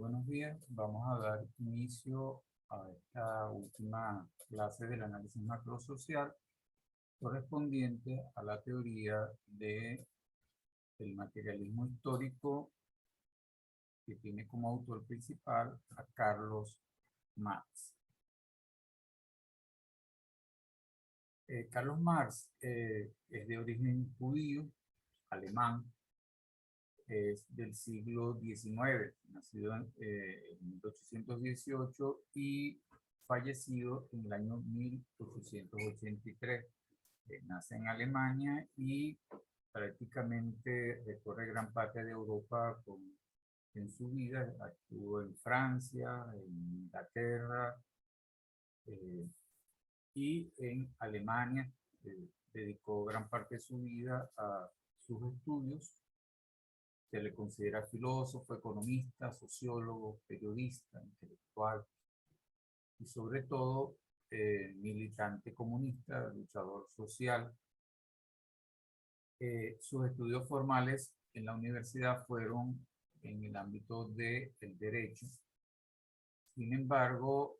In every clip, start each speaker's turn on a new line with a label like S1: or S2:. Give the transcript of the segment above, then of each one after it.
S1: Buenos días. Vamos a dar inicio a esta última clase del análisis macrosocial correspondiente a la teoría del materialismo histórico, que tiene como autor principal a Carlos Marx. Carlos Marx es de origen judío, alemán, es del siglo XIX, nacido en 1818 y fallecido en el año 1883. Nace en Alemania y prácticamente recorre gran parte de Europa en su vida. Estuvo en Francia, en Inglaterra y en Alemania. Dedicó gran parte de su vida a sus estudios. Se le considera filósofo, economista, sociólogo, periodista, intelectual y sobre todo militante comunista, luchador social. Sus estudios formales en la universidad fueron en el ámbito del derecho. Sin embargo,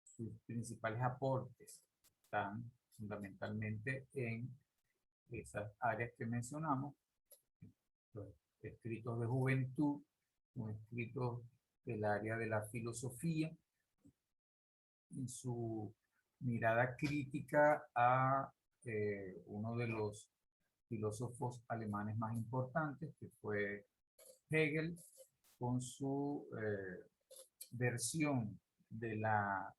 S1: sus principales aportes están fundamentalmente en esas áreas que mencionamos: los escritos de juventud, un escrito del área de la filosofía, y su mirada crítica a uno de los filósofos alemanes más importantes, que fue Hegel, con su versión de la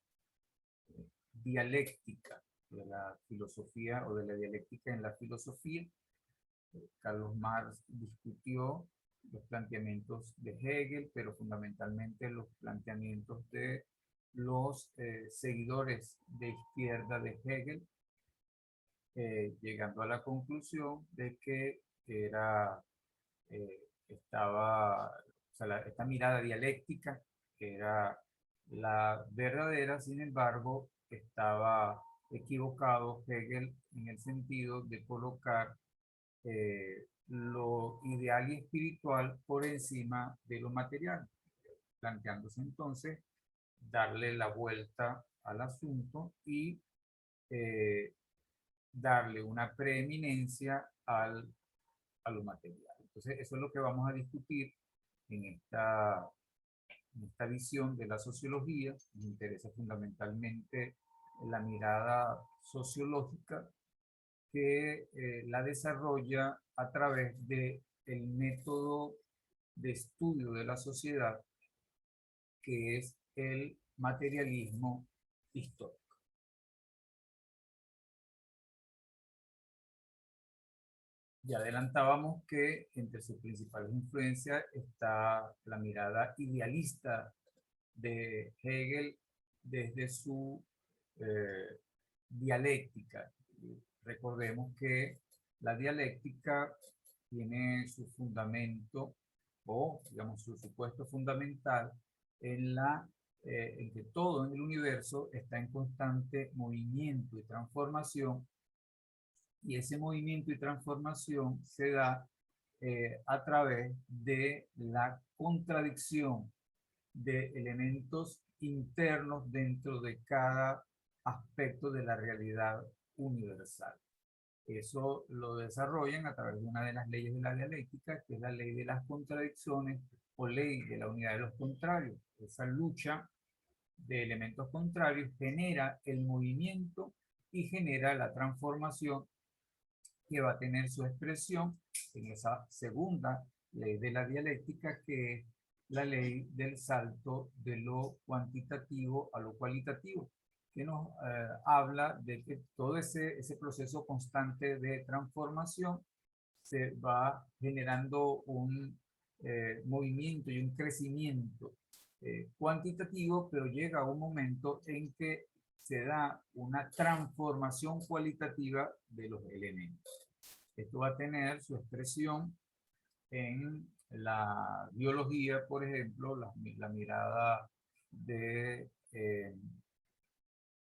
S1: dialéctica de la filosofía, o de la dialéctica en la filosofía. Carlos Marx discutió los planteamientos de Hegel, pero fundamentalmente los planteamientos de los seguidores de izquierda de Hegel, llegando a la conclusión de que esta mirada dialéctica era la verdadera. Sin embargo, estaba equivocado Hegel en el sentido de colocar lo ideal y espiritual por encima de lo material, planteándose entonces darle la vuelta al asunto y eh, darle una preeminencia a lo material. Entonces, eso es lo que vamos a discutir en esta visión de la sociología. Nos interesa fundamentalmente la mirada sociológica, que la desarrolla a través del método de estudio de la sociedad, que es el materialismo histórico. Ya adelantábamos que entre sus principales influencias está la mirada idealista de Hegel desde su dialéctica. Recordemos que la dialéctica tiene su fundamento, o digamos su supuesto fundamental, en que todo en el universo está en constante movimiento y transformación, y ese movimiento y transformación se da a través de la contradicción de elementos internos dentro de cada aspecto de la realidad universal. Eso lo desarrollan a través de una de las leyes de la dialéctica, que es la ley de las contradicciones o ley de la unidad de los contrarios. Esa lucha de elementos contrarios genera el movimiento y genera la transformación, que va a tener su expresión en esa segunda ley de la dialéctica, que es la ley del salto de lo cuantitativo a lo cualitativo, que nos habla de que todo ese proceso constante de transformación se va generando un movimiento y un crecimiento cuantitativo, pero llega a un momento en que se da una transformación cualitativa de los elementos. Esto va a tener su expresión en la biología, por ejemplo, la mirada de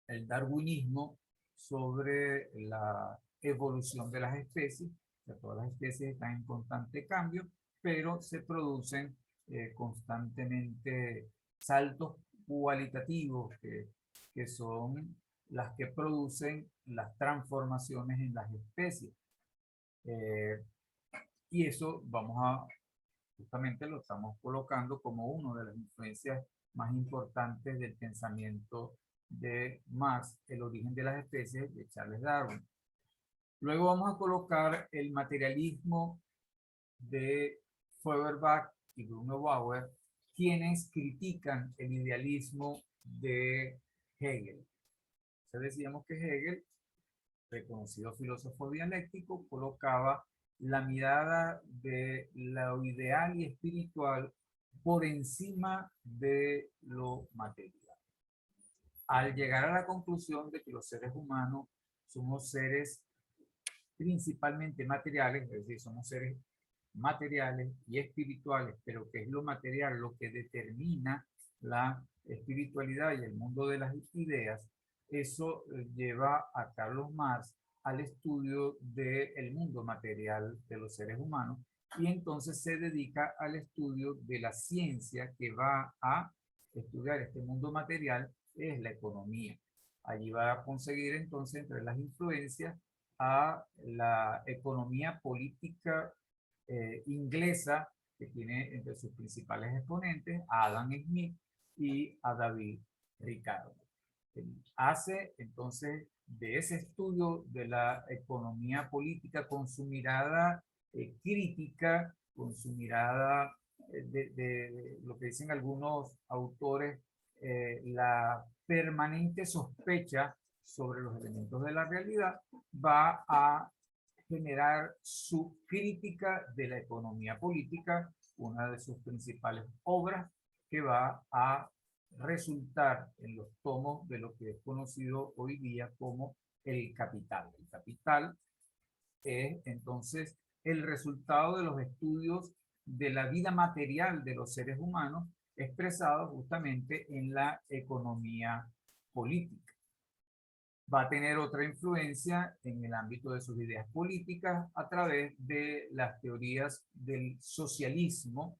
S1: el darwinismo sobre la evolución de las especies. O sea, todas las especies están en constante cambio, pero se producen constantemente saltos cualitativos que son las que producen las transformaciones en las especies. Y eso justamente lo estamos colocando como una de las influencias más importantes del pensamiento de Marx, El origen de las especies, de Charles Darwin. Luego vamos a colocar el materialismo de Feuerbach y Bruno Bauer, quienes critican el idealismo de Hegel. Entonces decíamos que Hegel, reconocido filósofo dialéctico, colocaba la mirada de lo ideal y espiritual por encima de lo material. Al llegar a la conclusión de que los seres humanos somos seres principalmente materiales, es decir, somos seres materiales y espirituales, pero que es lo material lo que determina la espiritualidad y el mundo de las ideas, eso lleva a Carlos Marx al estudio del mundo material de los seres humanos y entonces se dedica al estudio de la ciencia que va a estudiar este mundo material, es la economía. Allí va a conseguir entonces entre las influencias a la economía política inglesa, que tiene entre sus principales exponentes a Adam Smith y a David Ricardo. Hace entonces de ese estudio de la economía política con su mirada crítica, con su mirada de lo que dicen algunos autores, la permanente sospecha sobre los elementos de la realidad, va a generar su crítica de la economía política, una de sus principales obras que va a resultar en los tomos de lo que es conocido hoy día como el capital. El capital es entonces el resultado de los estudios de la vida material de los seres humanos expresado justamente en la economía política. Va a tener otra influencia en el ámbito de sus ideas políticas a través de las teorías del socialismo.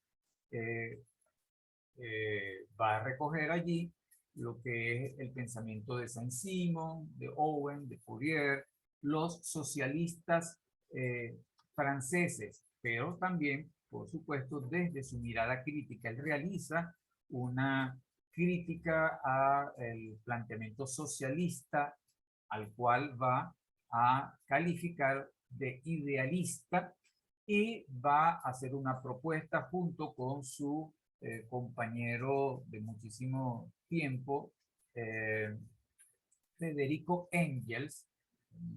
S1: Va a recoger allí lo que es el pensamiento de Saint-Simon, de Owen, de Fourier, los socialistas franceses, pero también, por supuesto, desde su mirada crítica. Él realiza una crítica al planteamiento socialista, al cual va a calificar de idealista y va a hacer una propuesta junto con su compañero de muchísimo tiempo, Federico Engels,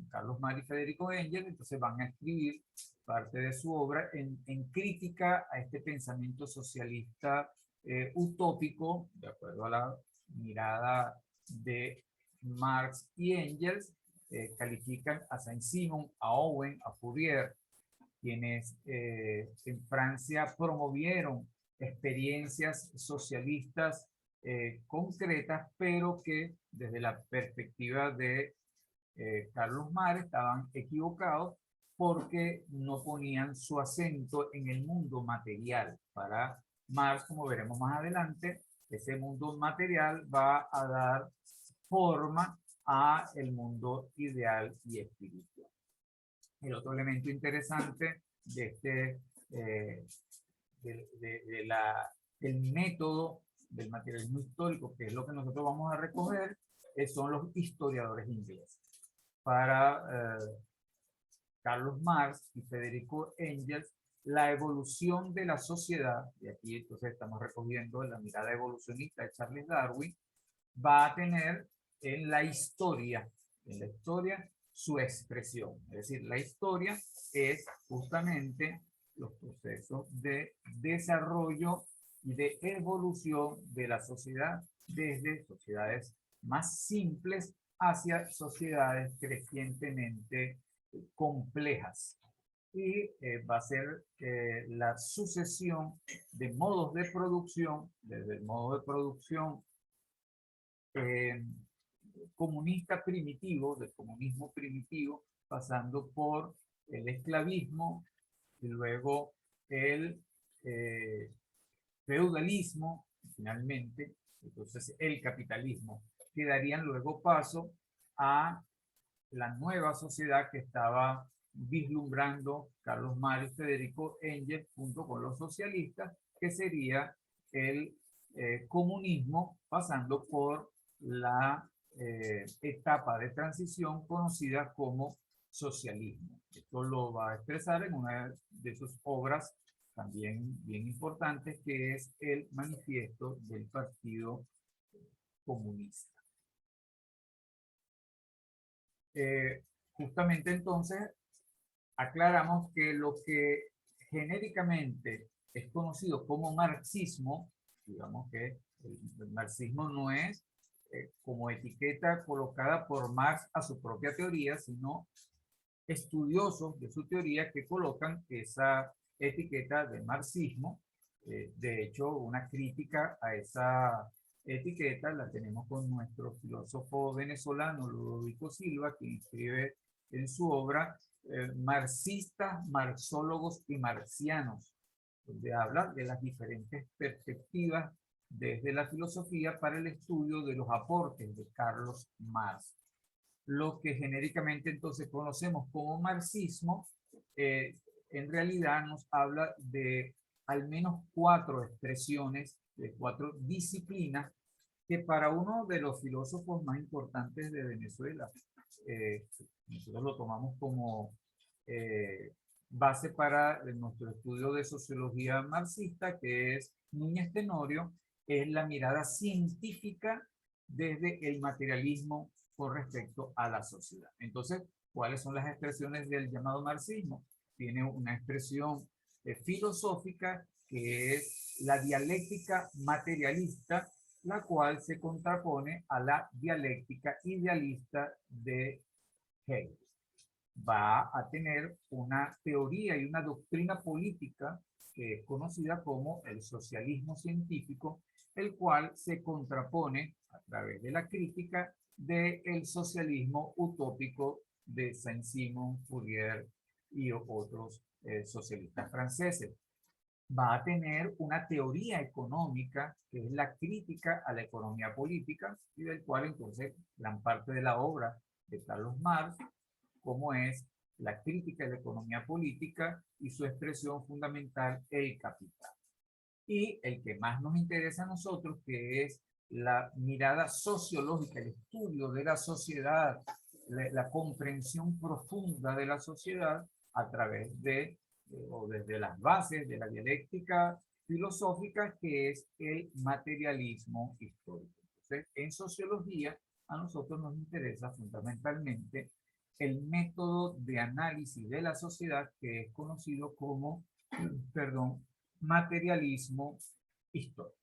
S1: Carlos Marx y Federico Engels, entonces van a escribir parte de su obra en crítica a este pensamiento socialista utópico, de acuerdo a la mirada de Marx y Engels. Califican a Saint-Simon, a Owen, a Fourier, quienes en Francia promovieron experiencias socialistas concretas, pero que desde la perspectiva de Carlos Marx estaban equivocados porque no ponían su acento en el mundo material. Para Marx, como veremos más adelante, ese mundo material va a dar forma a el mundo ideal y espiritual. El otro elemento interesante de este, del método del materialismo histórico, que es lo que nosotros vamos a recoger, son los historiadores ingleses. Para Carlos Marx y Federico Engels, la evolución de la sociedad, y aquí entonces estamos recogiendo la mirada evolucionista de Charles Darwin, va a tener en la historia su expresión. Es decir, la historia es justamente los procesos de desarrollo y de evolución de la sociedad desde sociedades más simples hacia sociedades crecientemente complejas. Y va a ser la sucesión de modos de producción, desde el modo de producción comunista primitivo, del comunismo primitivo, pasando por el esclavismo y luego el feudalismo, finalmente, entonces el capitalismo, que darían luego paso a la nueva sociedad que estaba vislumbrando Carlos Marx y Federico Engels junto con los socialistas, que sería el comunismo, pasando por la etapa de transición conocida como socialismo. Esto lo va a expresar en una de sus obras también bien importantes, que es el Manifiesto del Partido Comunista. Justamente entonces aclaramos que lo que genéricamente es conocido como marxismo, digamos que el marxismo no es como etiqueta colocada por Marx a su propia teoría, sino estudiosos de su teoría que colocan esa etiqueta de marxismo. De hecho, una crítica a esa etiqueta la tenemos con nuestro filósofo venezolano Ludovico Silva, que escribe en su obra Marxistas, Marxólogos y Marxianos, donde habla de las diferentes perspectivas desde la filosofía para el estudio de los aportes de Carlos Marx. Lo que genéricamente entonces conocemos como marxismo, en realidad nos habla de al menos 4 expresiones, de 4 disciplinas, que para uno de los filósofos más importantes de Venezuela, nosotros lo tomamos como base para nuestro estudio de sociología marxista, que es Núñez Tenorio, es la mirada científica desde el materialismo con respecto a la sociedad. Entonces, ¿cuáles son las expresiones del llamado marxismo? Tiene una expresión filosófica que es la dialéctica materialista, la cual se contrapone a la dialéctica idealista de Hegel. Va a tener una teoría y una doctrina política que es conocida como el socialismo científico, el cual se contrapone a través de la crítica del socialismo utópico de Saint-Simon, Fourier y otros socialistas franceses. Va a tener una teoría económica que es la crítica a la economía política, y del cual entonces gran parte de la obra de Carlos Marx, como es la crítica de la economía política y su expresión fundamental, el capital. Y el que más nos interesa a nosotros, que es la mirada sociológica, el estudio de la sociedad, la comprensión profunda de la sociedad a través de, o desde las bases de la dialéctica filosófica, que es el materialismo histórico. Entonces, en sociología, a nosotros nos interesa fundamentalmente el método de análisis de la sociedad que es conocido como, perdón, materialismo histórico.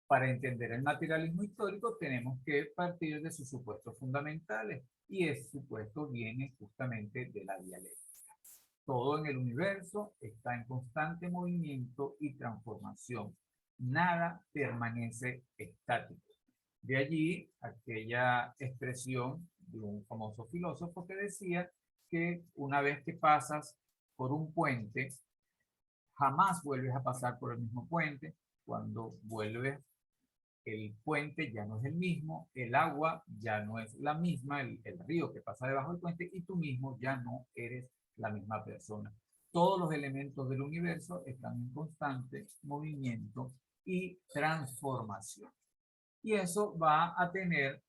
S1: Para entender el materialismo histórico tenemos que partir de sus supuestos fundamentales, y ese supuesto viene justamente de la dialéctica. Todo en el universo está en constante movimiento y transformación. Nada permanece estático. De allí aquella expresión de un famoso filósofo que decía que una vez que pasas por un puente, jamás vuelves a pasar por el mismo puente. Cuando vuelves, el puente ya no es el mismo, el agua ya no es la misma, el río que pasa debajo del puente, y tú mismo ya no eres la misma persona. Todos los elementos del universo están en constante movimiento y transformación. Y eso va a tener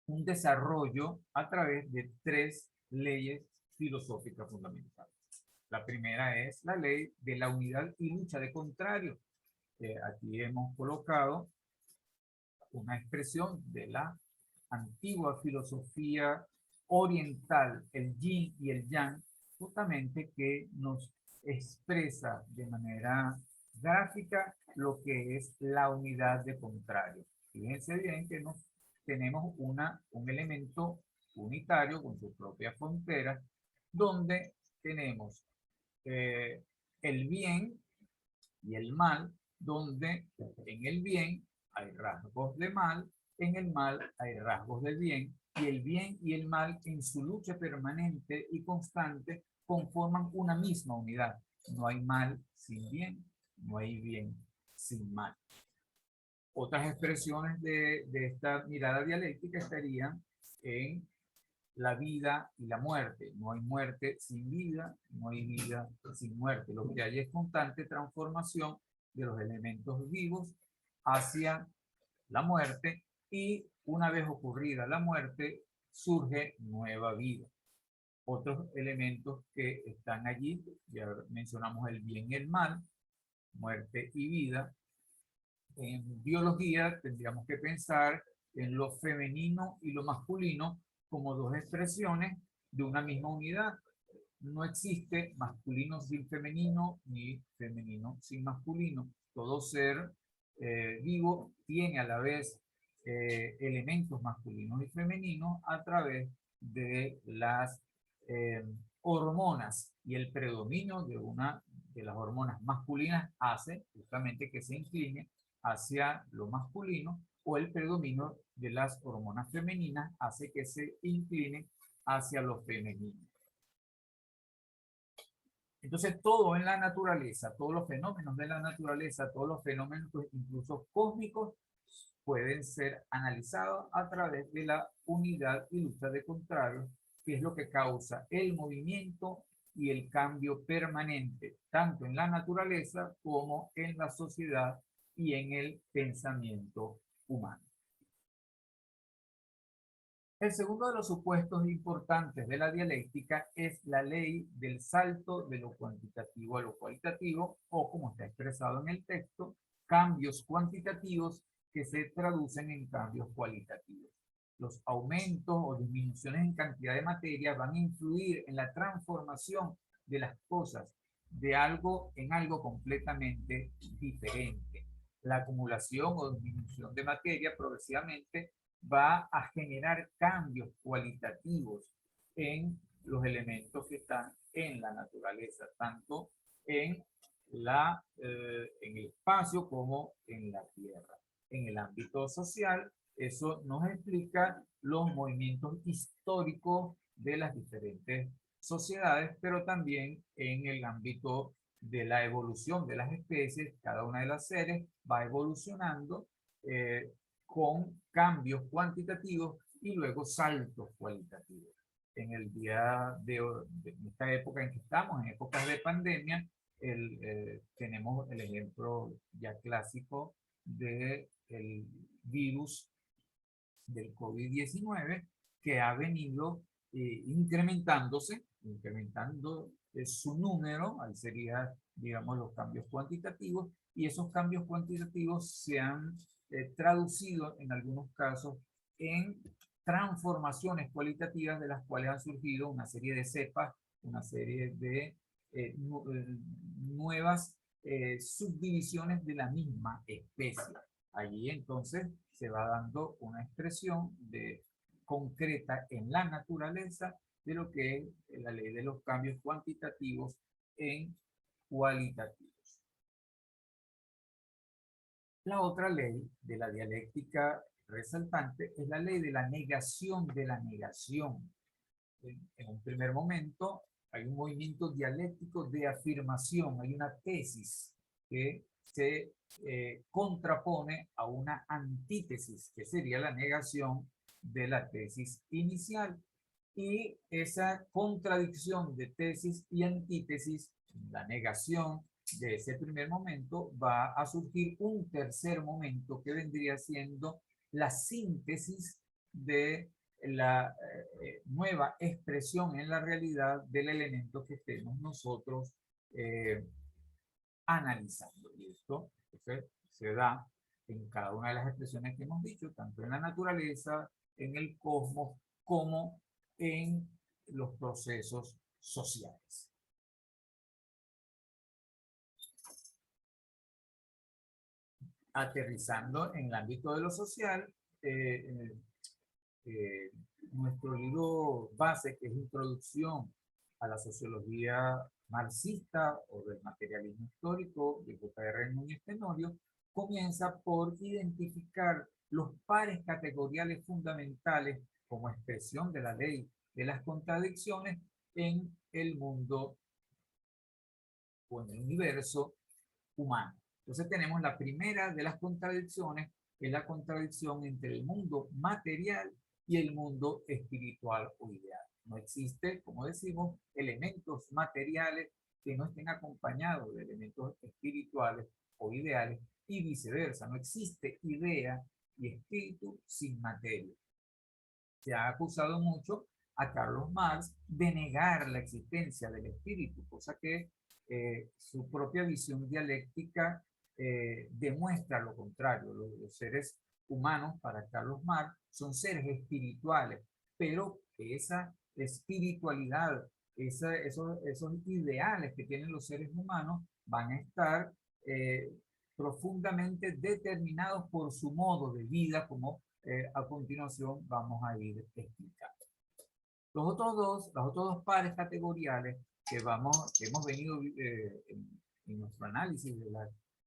S1: un desarrollo a través de 3 leyes filosóficas fundamentales. La primera es la ley de la unidad y lucha de contrarios. Aquí hemos colocado una expresión de la antigua filosofía oriental, el yin y el yang, justamente que nos expresa de manera gráfica lo que es la unidad de contrarios. Fíjense bien que tenemos un elemento unitario con su propia frontera, donde tenemos el bien y el mal, donde en el bien hay rasgos de mal, en el mal hay rasgos de bien, y el bien y el mal en su lucha permanente y constante conforman una misma unidad. No hay mal sin bien, no hay bien sin mal. Otras expresiones de esta mirada dialéctica estarían en la vida y la muerte. No hay muerte sin vida, no hay vida sin muerte. Lo que hay es constante transformación de los elementos vivos hacia la muerte, y una vez ocurrida la muerte surge nueva vida. Otros elementos que están allí, ya mencionamos el bien y el mal, muerte y vida. En biología tendríamos que pensar en lo femenino y lo masculino como dos expresiones de una misma unidad. No existe masculino sin femenino ni femenino sin masculino. Todo ser vivo tiene a la vez elementos masculinos y femeninos a través de las eh, hormonas, y el predominio de una de las hormonas masculinas hace justamente que se incline hacia lo masculino, o el predominio de las hormonas femeninas hace que se incline hacia lo femenino. Entonces, todo en la naturaleza, todos los fenómenos de la naturaleza, todos los fenómenos incluso cósmicos, pueden ser analizados a través de la unidad y lucha de contrarios, que es lo que causa el movimiento y el cambio permanente, tanto en la naturaleza como en la sociedad y en el pensamiento humano. El segundo de los supuestos importantes de la dialéctica es la ley del salto de lo cuantitativo a lo cualitativo, o como está expresado en el texto, cambios cuantitativos que se traducen en cambios cualitativos. Los aumentos o disminuciones en cantidad de materia van a influir en la transformación de las cosas de algo en algo completamente diferente. La acumulación o disminución de materia progresivamente va a generar cambios cualitativos en los elementos que están en la naturaleza, tanto en el espacio como en la tierra. En el ámbito social, eso nos explica los movimientos históricos de las diferentes sociedades, pero también en el ámbito de la evolución de las especies. Cada una de las seres va evolucionando con cambios cuantitativos y luego saltos cualitativos. En el día de esta época en que estamos, en épocas de pandemia, tenemos el ejemplo ya clásico del virus del COVID-19, que ha venido incrementando su número. Ahí sería, digamos, los cambios cuantitativos, y esos cambios cuantitativos se han traducido en algunos casos en transformaciones cualitativas, de las cuales han surgido una serie de cepas, una serie de nuevas subdivisiones de la misma especie. Allí entonces se va dando una expresión concreta en la naturaleza de lo que es la ley de los cambios cuantitativos en cualitativos. La otra ley de la dialéctica resaltante es la ley de la negación de la negación. En un primer momento hay un movimiento dialéctico de afirmación, hay una tesis que se contrapone a una antítesis, que sería la negación de la tesis inicial. Y esa contradicción de tesis y antítesis, la negación de ese primer momento, va a surgir un tercer momento que vendría siendo la síntesis de la nueva expresión en la realidad del elemento que estemos nosotros analizando. Y esto se da en cada una de las expresiones que hemos dicho, tanto en la naturaleza, en el cosmos, como en los procesos sociales. Aterrizando en el ámbito de lo social, nuestro libro base, que es Introducción a la Sociología Marxista o del Materialismo Histórico, de J.R. Núñez Tenorio, comienza por identificar los pares categoriales fundamentales como expresión de la ley de las contradicciones en el mundo o en el universo humano. Entonces tenemos la primera de las contradicciones, que es la contradicción entre el mundo material y el mundo espiritual o ideal. No existe, como decimos, elementos materiales que no estén acompañados de elementos espirituales o ideales y viceversa. No existe idea y espíritu sin materia. Se ha acusado mucho a Carlos Marx de negar la existencia del espíritu, cosa que su propia visión dialéctica demuestra lo contrario. Los seres humanos, para Carlos Marx, son seres espirituales, pero esa espiritualidad, esos ideales que tienen los seres humanos van a estar profundamente determinados por su modo de vida, como a continuación vamos a ir explicando. Los otros dos pares categoriales que hemos venido en nuestro análisis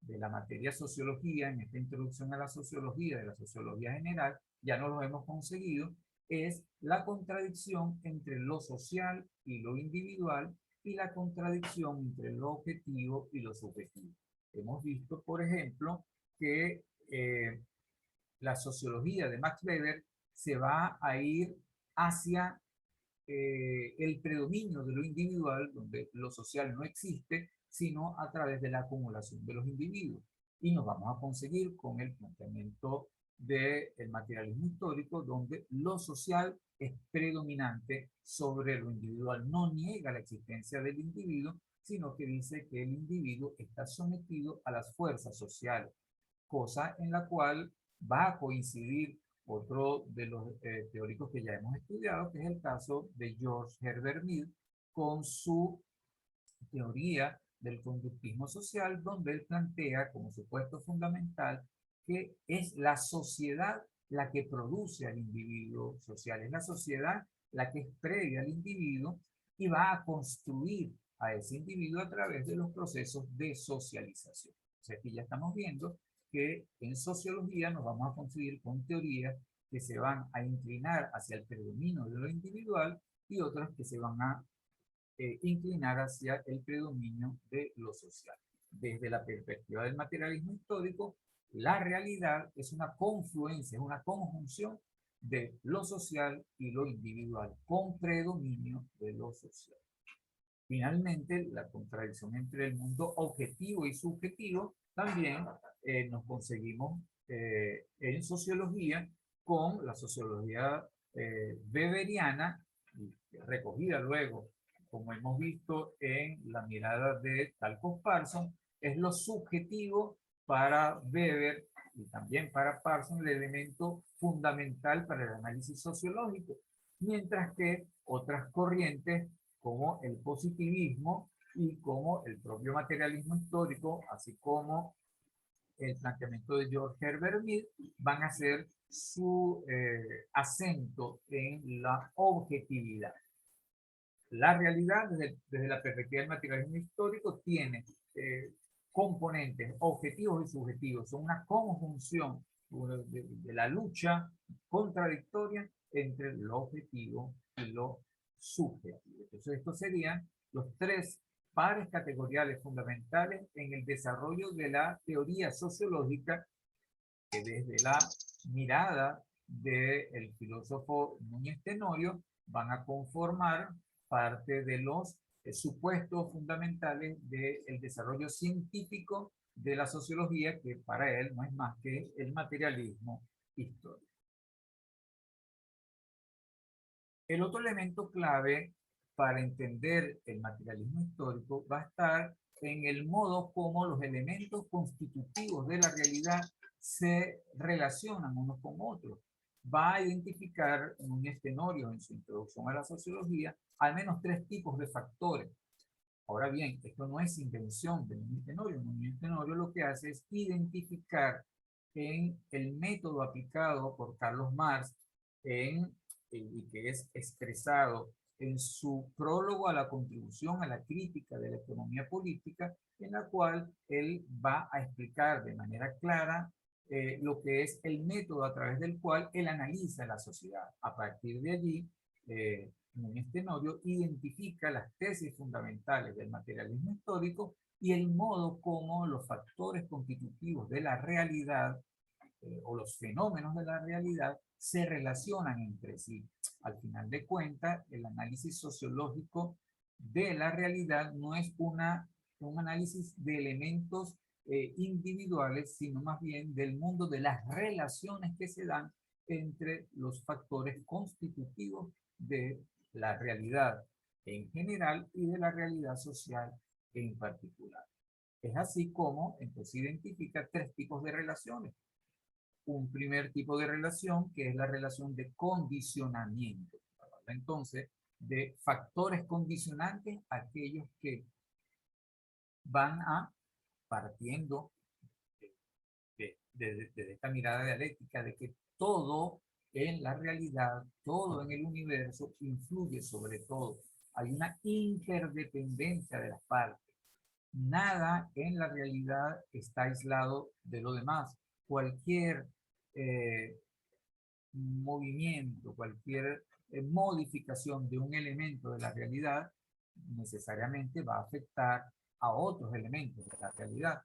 S1: de la materia sociología, en esta introducción a la sociología, de la sociología general, ya no los hemos conseguido, es la contradicción entre lo social y lo individual y la contradicción entre lo objetivo y lo subjetivo. Hemos visto, por ejemplo, que la sociología de Max Weber se va a ir hacia el predominio de lo individual, donde lo social no existe, sino a través de la acumulación de los individuos. Y nos vamos a conseguir con el planteamiento del materialismo histórico, donde lo social es predominante sobre lo individual. No niega la existencia del individuo, sino que dice que el individuo está sometido a las fuerzas sociales, cosa en la cual va a coincidir otro de los teóricos que ya hemos estudiado, que es el caso de George Herbert Mead, con su teoría del conductismo social, donde él plantea como supuesto fundamental que es la sociedad la que produce al individuo social, es la sociedad la que es previa al individuo y va a construir a ese individuo a través de los procesos de socialización. O sea, aquí ya estamos viendo que en sociología nos vamos a conseguir con teorías que se van a inclinar hacia el predominio de lo individual y otras que se van a inclinar hacia el predominio de lo social. Desde la perspectiva del materialismo histórico, la realidad es una confluencia, es una conjunción de lo social y lo individual, con predominio de lo social. Finalmente, la contradicción entre el mundo objetivo y subjetivo también nos conseguimos en sociología con la sociología weberiana, recogida luego, como hemos visto en la mirada de Talcott Parsons, es lo subjetivo para Weber y también para Parsons el elemento fundamental para el análisis sociológico, mientras que otras corrientes como el positivismo y como el propio materialismo histórico, así como el planteamiento de George Herbert Mead, van a hacer su acento en la objetividad. La realidad, desde la perspectiva del materialismo histórico, tiene componentes objetivos y subjetivos. Son una conjunción de la lucha contradictoria entre lo objetivo y lo subjetivo. Entonces, estos serían los tres pares categoriales fundamentales en el desarrollo de la teoría sociológica, que desde la mirada del filósofo Núñez Tenorio van a conformar parte de los supuestos fundamentales del desarrollo científico de la sociología, que para él no es más que el materialismo histórico. El otro elemento clave para entender el materialismo histórico va a estar en el modo como los elementos constitutivos de la realidad se relacionan unos con otros. Va a identificar Núñez Tenorio en su introducción a la sociología al menos tres tipos de factores. Ahora bien, esto no es invención de Núñez Tenorio. Núñez Tenorio lo que hace es identificar en el método aplicado por Carlos Marx y que es expresado en su prólogo a la contribución a la crítica de la economía política, en la cual él va a explicar de manera clara lo que es el método a través del cual él analiza la sociedad. A partir de allí, Núñez Tenorio identifica las tesis fundamentales del materialismo histórico y el modo como los factores constitutivos de la realidad o los fenómenos de la realidad se relacionan entre sí. Al final de cuentas, el análisis sociológico de la realidad no es un análisis de elementos individuales, sino más bien del mundo de las relaciones que se dan entre los factores constitutivos de la realidad en general y de la realidad social en particular. Es así como entonces identifica tres tipos de relaciones. Un primer tipo de relación que es la relación de condicionamiento. Entonces, de factores condicionantes, aquellos que van a, partiendo de esta mirada dialéctica, de que todo en la realidad, todo en el universo influye sobre todo. Hay una interdependencia de las partes. Nada en la realidad está aislado de lo demás. Cualquier movimiento, cualquier modificación de un elemento de la realidad necesariamente va a afectar a otros elementos de la realidad.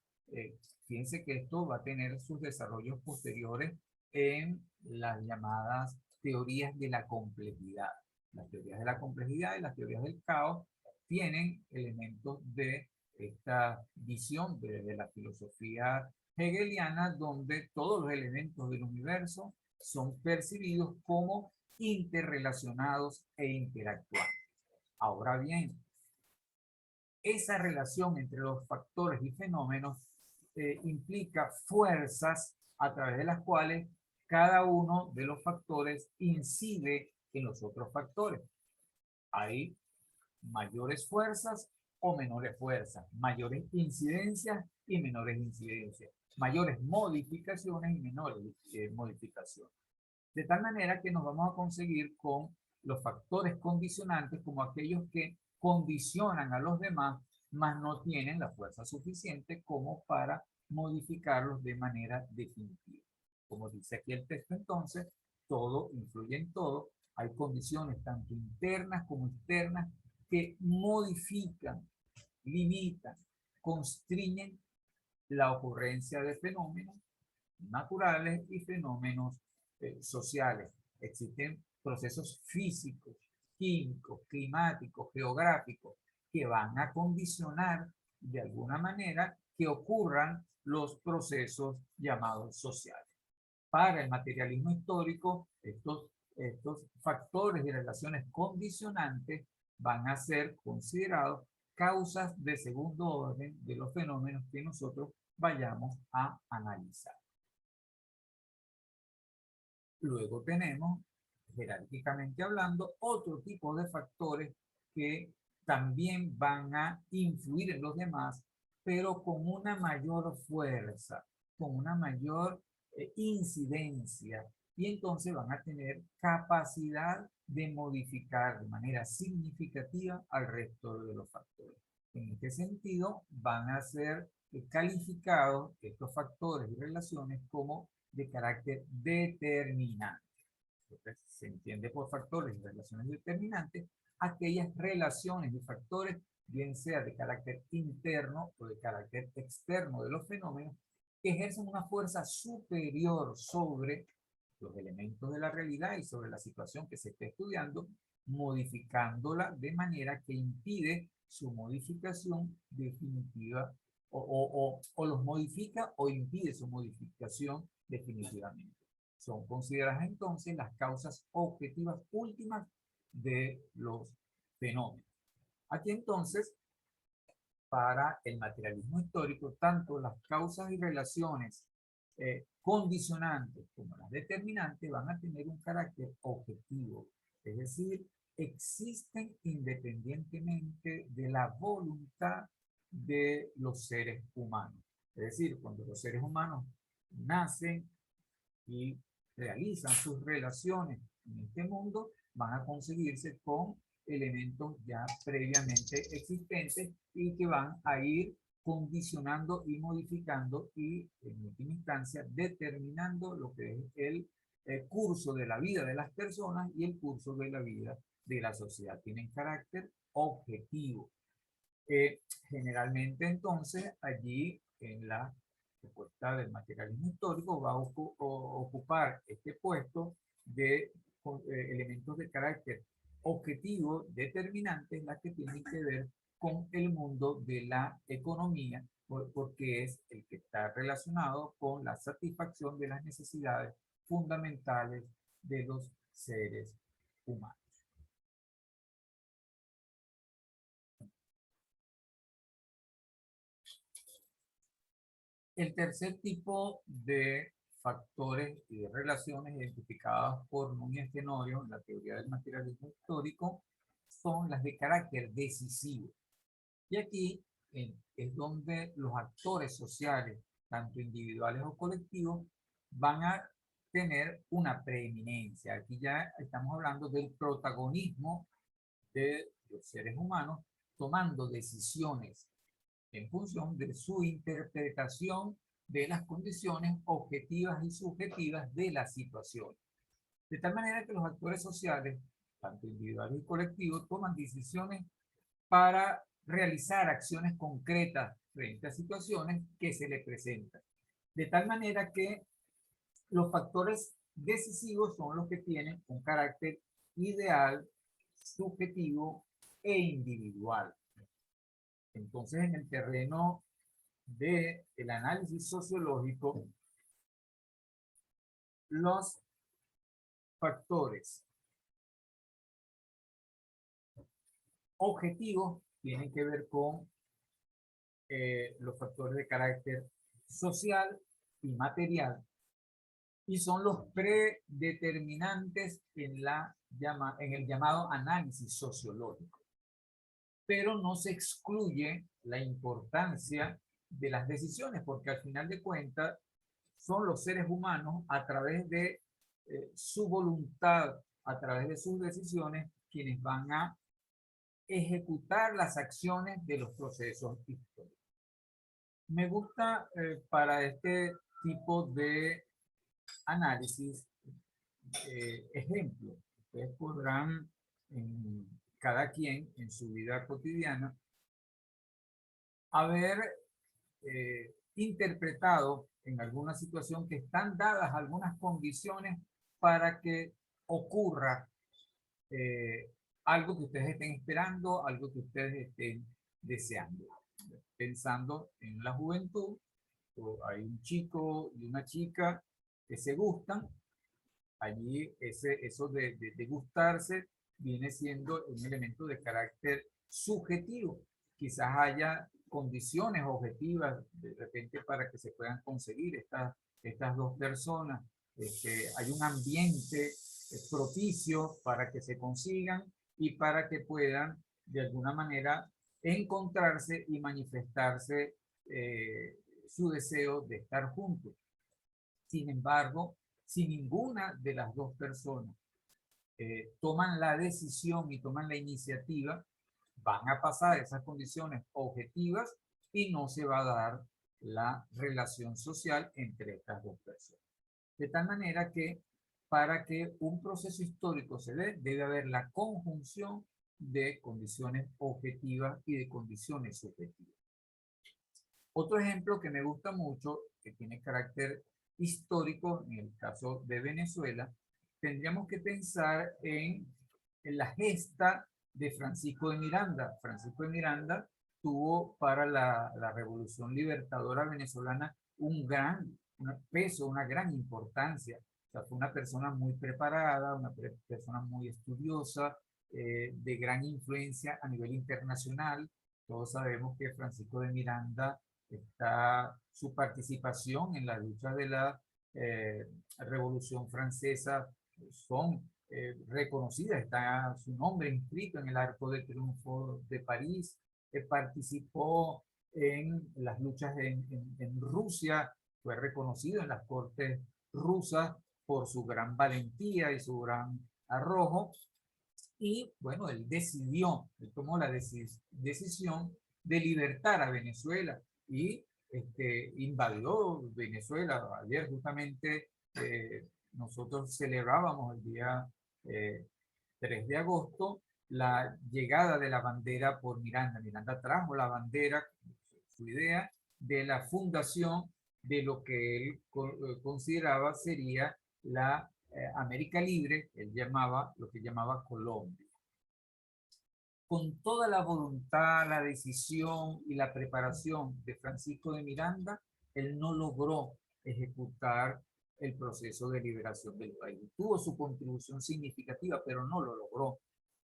S1: Fíjense que esto va a tener sus desarrollos posteriores en las llamadas teorías de la complejidad. Las teorías de la complejidad y las teorías del caos tienen elementos de esta visión de la filosofía hegeliana, donde todos los elementos del universo son percibidos como interrelacionados e interactuantes. Ahora bien, esa relación entre los factores y fenómenos implica fuerzas a través de las cuales cada uno de los factores incide en los otros factores. Hay mayores fuerzas o menores fuerzas, mayores incidencias y menores incidencias, mayores modificaciones y menores modificaciones. De tal manera que nos vamos a conseguir con los factores condicionantes como aquellos que condicionan a los demás, mas no tienen la fuerza suficiente como para modificarlos de manera definitiva. Como dice aquí el texto, entonces, todo influye en todo. Hay condiciones tanto internas como externas que modifican, limitan, constriñen la ocurrencia de fenómenos naturales y fenómenos sociales. Existen procesos físicos, químicos, climáticos, geográficos, que van a condicionar de alguna manera que ocurran los procesos llamados sociales. Para el materialismo histórico, estos factores y relaciones condicionantes van a ser considerados causas de segundo orden de los fenómenos que nosotros vayamos a analizar. Luego tenemos, jerárquicamente hablando, otro tipo de factores que también van a influir en los demás, pero con una mayor fuerza, con una mayor incidencia, y entonces van a tener capacidad de modificar de manera significativa al resto de los factores. En este sentido, van a ser calificados estos factores y relaciones como de carácter determinante. Entonces, se entiende por factores y relaciones determinantes aquellas relaciones y factores, bien sea de carácter interno o de carácter externo de los fenómenos, que ejercen una fuerza superior sobre los elementos de la realidad y sobre la situación que se esté estudiando, modificándola de manera que impide su modificación definitiva o los modifica o impide su modificación definitivamente. Son consideradas entonces las causas objetivas últimas de los fenómenos. Aquí entonces, para el materialismo histórico, tanto las causas y relaciones condicionantes como las determinantes van a tener un carácter objetivo, es decir, existen independientemente de la voluntad de los seres humanos. Es decir, cuando los seres humanos nacen y realizan sus relaciones en este mundo, van a conseguirse con elementos ya previamente existentes y que van a ir condicionando y modificando y, en última instancia, determinando lo que es el curso de la vida de las personas y el curso de la vida de la sociedad. Tienen carácter objetivo. Generalmente, entonces, allí en la propuesta del materialismo histórico va a ocupar este puesto de elementos de carácter objetivo determinantes, las que tienen que ver con el mundo de la economía, porque es el que está relacionado con la satisfacción de las necesidades fundamentales de los seres humanos. El tercer tipo de factores y de relaciones identificadas por Núñez Tenorio en la teoría del materialismo histórico son las de carácter decisivo. Y aquí es donde los actores sociales, tanto individuales o colectivos, van a tener una preeminencia. Aquí ya estamos hablando del protagonismo de los seres humanos tomando decisiones en función de su interpretación de las condiciones objetivas y subjetivas de la situación. De tal manera que los actores sociales, tanto individuales y colectivos, toman decisiones para realizar acciones concretas frente a situaciones que se les presentan. De tal manera que los factores decisivos son los que tienen un carácter ideal, subjetivo e individual. Entonces, en el terreno del análisis sociológico, los factores objetivos tienen que ver con los factores de carácter social y material, y son los predeterminantes en el llamado análisis sociológico. Pero no se excluye la importancia de las decisiones, porque al final de cuentas son los seres humanos, a través de su voluntad, a través de sus decisiones, quienes van a ejecutar las acciones de los procesos históricos. Me gusta para este tipo de análisis ejemplos. Ustedes podrán, cada quien en su vida cotidiana, haber interpretado en alguna situación que están dadas algunas condiciones para que ocurra algo que ustedes estén esperando, algo que ustedes estén deseando. Pensando en la juventud, hay un chico y una chica que se gustan. Allí eso de gustarse viene siendo un elemento de carácter subjetivo. Quizás haya condiciones objetivas de repente para que se puedan conseguir estas dos personas. Hay un ambiente propicio para que se consigan y para que puedan de alguna manera encontrarse y manifestarse su deseo de estar juntos. Sin embargo, si ninguna de las dos personas toman la decisión y toman la iniciativa, van a pasar esas condiciones objetivas y no se va a dar la relación social entre estas dos personas. De tal manera que para que un proceso histórico se dé, debe haber la conjunción de condiciones objetivas y de condiciones subjetivas. Otro ejemplo que me gusta mucho, que tiene carácter histórico, en el caso de Venezuela, tendríamos que pensar en la gesta de Francisco de Miranda. Francisco de Miranda tuvo para la Revolución Libertadora venezolana un gran peso, una gran importancia. O sea, fue una persona muy preparada, una persona muy estudiosa, de gran influencia a nivel internacional. Todos sabemos que Francisco de Miranda está su participación en la lucha de la Revolución Francesa son reconocidas, está su nombre inscrito en el Arco de Triunfo de París, participó en las luchas en Rusia, fue reconocido en las cortes rusas por su gran valentía y su gran arrojo, y bueno, él tomó la decisión de libertar a Venezuela. y invadió Venezuela. Ayer justamente nosotros celebrábamos el día 3 de agosto la llegada de la bandera por Miranda. Miranda trajo la bandera, su idea de la fundación de lo que él consideraba sería la América Libre, él llamaba lo que llamaba Colombia. Con toda la voluntad, la decisión y la preparación de Francisco de Miranda, él no logró ejecutar el proceso de liberación del país. Tuvo su contribución significativa, pero no lo logró.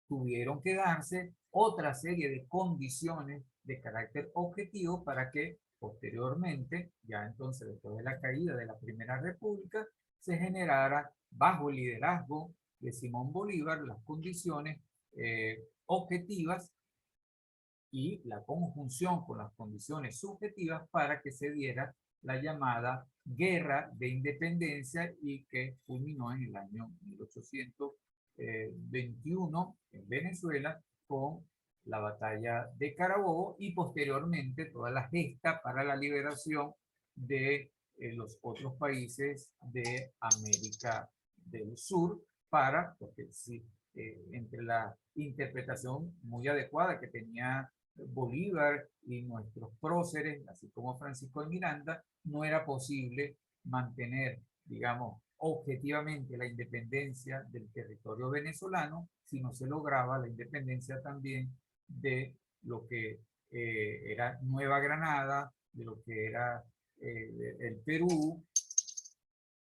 S1: Tuvieron que darse otra serie de condiciones de carácter objetivo para que posteriormente, ya entonces después de la caída de la Primera República, se generara bajo el liderazgo de Simón Bolívar las condiciones objetivas y la conjunción con las condiciones subjetivas para que se diera la llamada Guerra de Independencia y que culminó en el año 1821 en Venezuela con la batalla de Carabobo y posteriormente toda la gesta para la liberación de los otros países de América del Sur para, porque sí, entre la interpretación muy adecuada que tenía Bolívar y nuestros próceres, así como Francisco de Miranda, no era posible mantener, digamos, objetivamente la independencia del territorio venezolano si no se lograba la independencia también de lo que era Nueva Granada, de lo que era el Perú,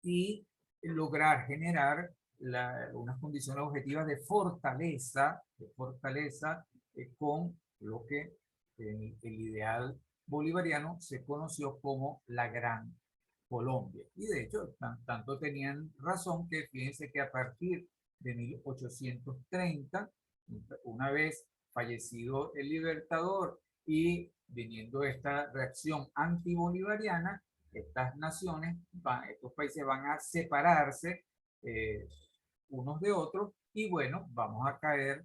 S1: y lograr generar unas condiciones objetivas de fortaleza con lo que en el ideal bolivariano se conoció como la Gran Colombia. Y de hecho, tanto tenían razón que fíjense que a partir de 1830, una vez fallecido el Libertador y viniendo esta reacción antibolivariana, estas naciones, estos países van a separarse unos de otros y bueno, vamos a caer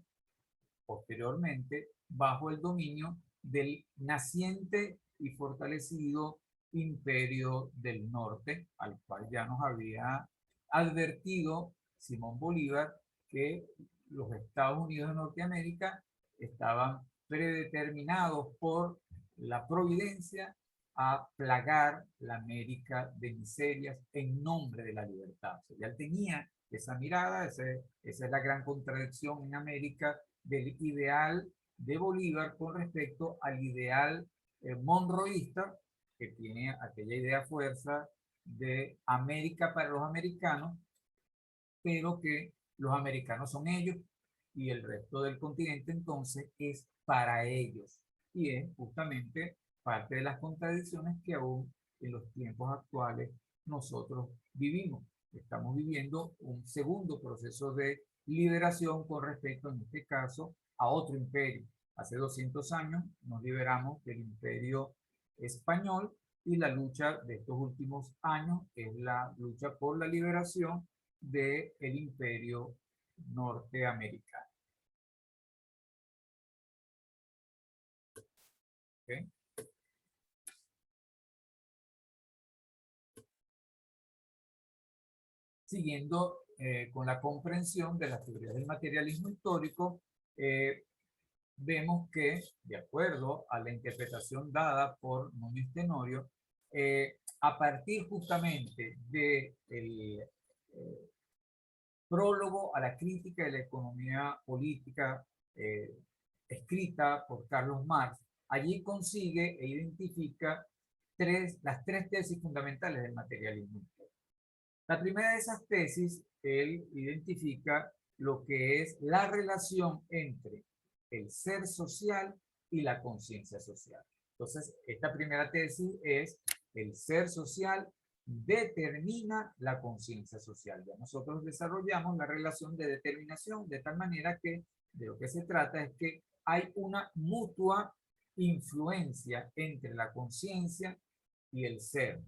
S1: posteriormente bajo el dominio del naciente y fortalecido Imperio del Norte, al cual ya nos había advertido Simón Bolívar que los Estados Unidos de Norteamérica estaban predeterminados por la providencia a plagar la América de miserias en nombre de la libertad. O sea, ya tenía esa mirada, esa es la gran contradicción en América del ideal de Bolívar con respecto al ideal monroísta, que tiene aquella idea fuerza de América para los americanos, pero que los americanos son ellos y el resto del continente entonces es para ellos. Y es justamente parte de las contradicciones que aún en los tiempos actuales nosotros vivimos. Estamos viviendo un segundo proceso de liberación con respecto, en este caso, a otro imperio. Hace 200 años nos liberamos del imperio español y la lucha de estos últimos años es la lucha por la liberación del imperio norteamericano. ¿Okay? Siguiendo con la comprensión de las teorías del materialismo histórico, vemos que, de acuerdo a la interpretación dada por Núñez Tenorio, a partir justamente del prólogo a la crítica de la economía política escrita por Carlos Marx, allí consigue e identifica las tres tesis fundamentales del materialismo histórico. La primera de esas tesis, él identifica lo que es la relación entre el ser social y la conciencia social. Entonces, esta primera tesis es el ser social determina la conciencia social. Ya nosotros desarrollamos la relación de determinación de tal manera que de lo que se trata es que hay una mutua influencia entre la conciencia y el ser.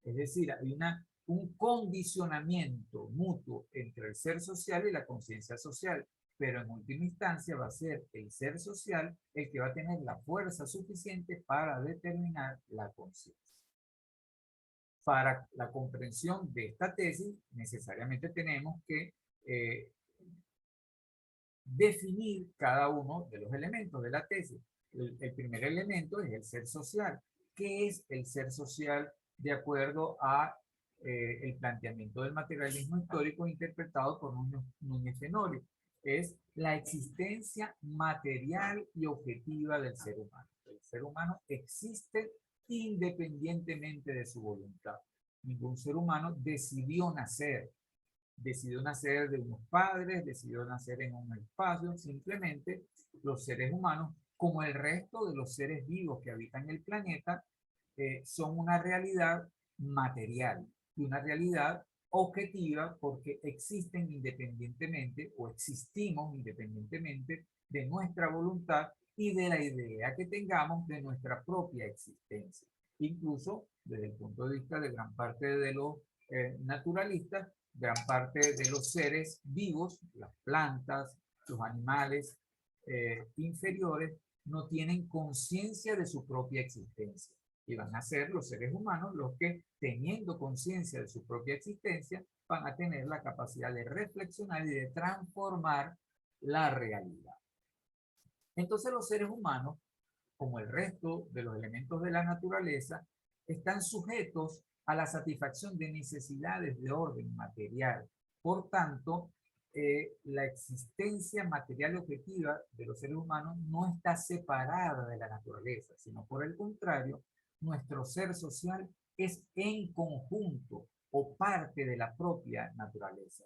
S1: Es decir, hay un condicionamiento mutuo entre el ser social y la conciencia social, pero en última instancia va a ser el ser social el que va a tener la fuerza suficiente para determinar la conciencia. Para la comprensión de esta tesis, necesariamente tenemos que definir cada uno de los elementos de la tesis. El primer elemento es el ser social. ¿Qué es el ser social de acuerdo a el planteamiento del materialismo histórico interpretado por Núñez Tenorio? Es la existencia material y objetiva del ser humano. El ser humano existe independientemente de su voluntad. Ningún ser humano decidió nacer de unos padres, decidió nacer en un espacio. Simplemente los seres humanos, como el resto de los seres vivos que habitan el planeta, son una realidad material y una realidad objetiva porque existen independientemente o existimos independientemente de nuestra voluntad y de la idea que tengamos de nuestra propia existencia. Incluso desde el punto de vista de gran parte de los naturalistas, gran parte de los seres vivos, las plantas, los animales inferiores, no tienen conciencia de su propia existencia. Y van a ser los seres humanos los que, teniendo conciencia de su propia existencia, van a tener la capacidad de reflexionar y de transformar la realidad. Entonces los seres humanos, como el resto de los elementos de la naturaleza, están sujetos a la satisfacción de necesidades de orden material. Por tanto, la existencia material objetiva de los seres humanos no está separada de la naturaleza, sino por el contrario, nuestro ser social es en conjunto o parte de la propia naturaleza.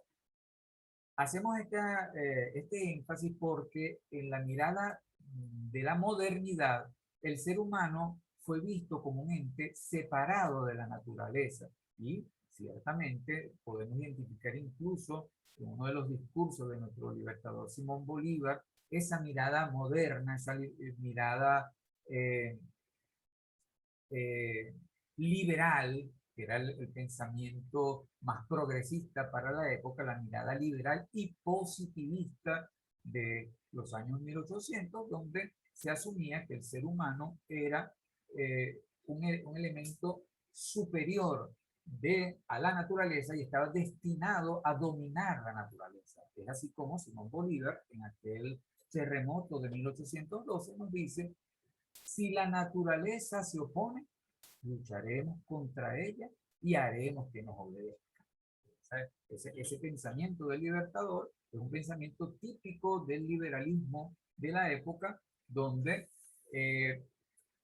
S1: Hacemos este énfasis porque en la mirada de la modernidad, el ser humano fue visto como un ente separado de la naturaleza y ciertamente podemos identificar incluso en uno de los discursos de nuestro libertador Simón Bolívar esa mirada moderna, esa mirada liberal, que era el pensamiento más progresista para la época, la mirada liberal y positivista de los años 1800, donde se asumía que el ser humano era un elemento superior a la naturaleza y estaba destinado a dominar la naturaleza. Es así como Simón Bolívar, en aquel terremoto de 1812, nos dice: si la naturaleza se opone, lucharemos contra ella y haremos que nos obedezca. Ese pensamiento del libertador es un pensamiento típico del liberalismo de la época, donde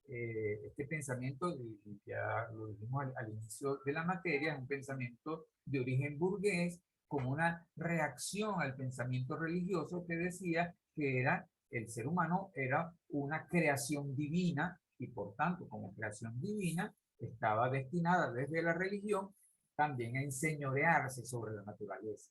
S1: este pensamiento, ya lo dijimos al inicio de la materia, es un pensamiento de origen burgués, como una reacción al pensamiento religioso que decía que el ser humano era una creación divina y por tanto como creación divina estaba destinada desde la religión también a enseñorearse sobre la naturaleza.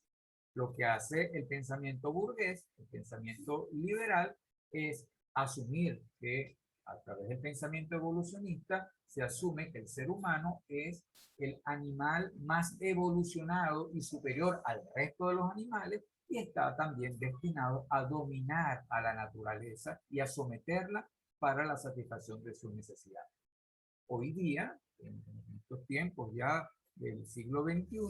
S1: Lo que hace el pensamiento burgués, el pensamiento liberal, es asumir que a través del pensamiento evolucionista se asume que el ser humano es el animal más evolucionado y superior al resto de los animales y está también destinado a dominar a la naturaleza y a someterla para la satisfacción de sus necesidades. Hoy día, en estos tiempos ya del siglo XXI,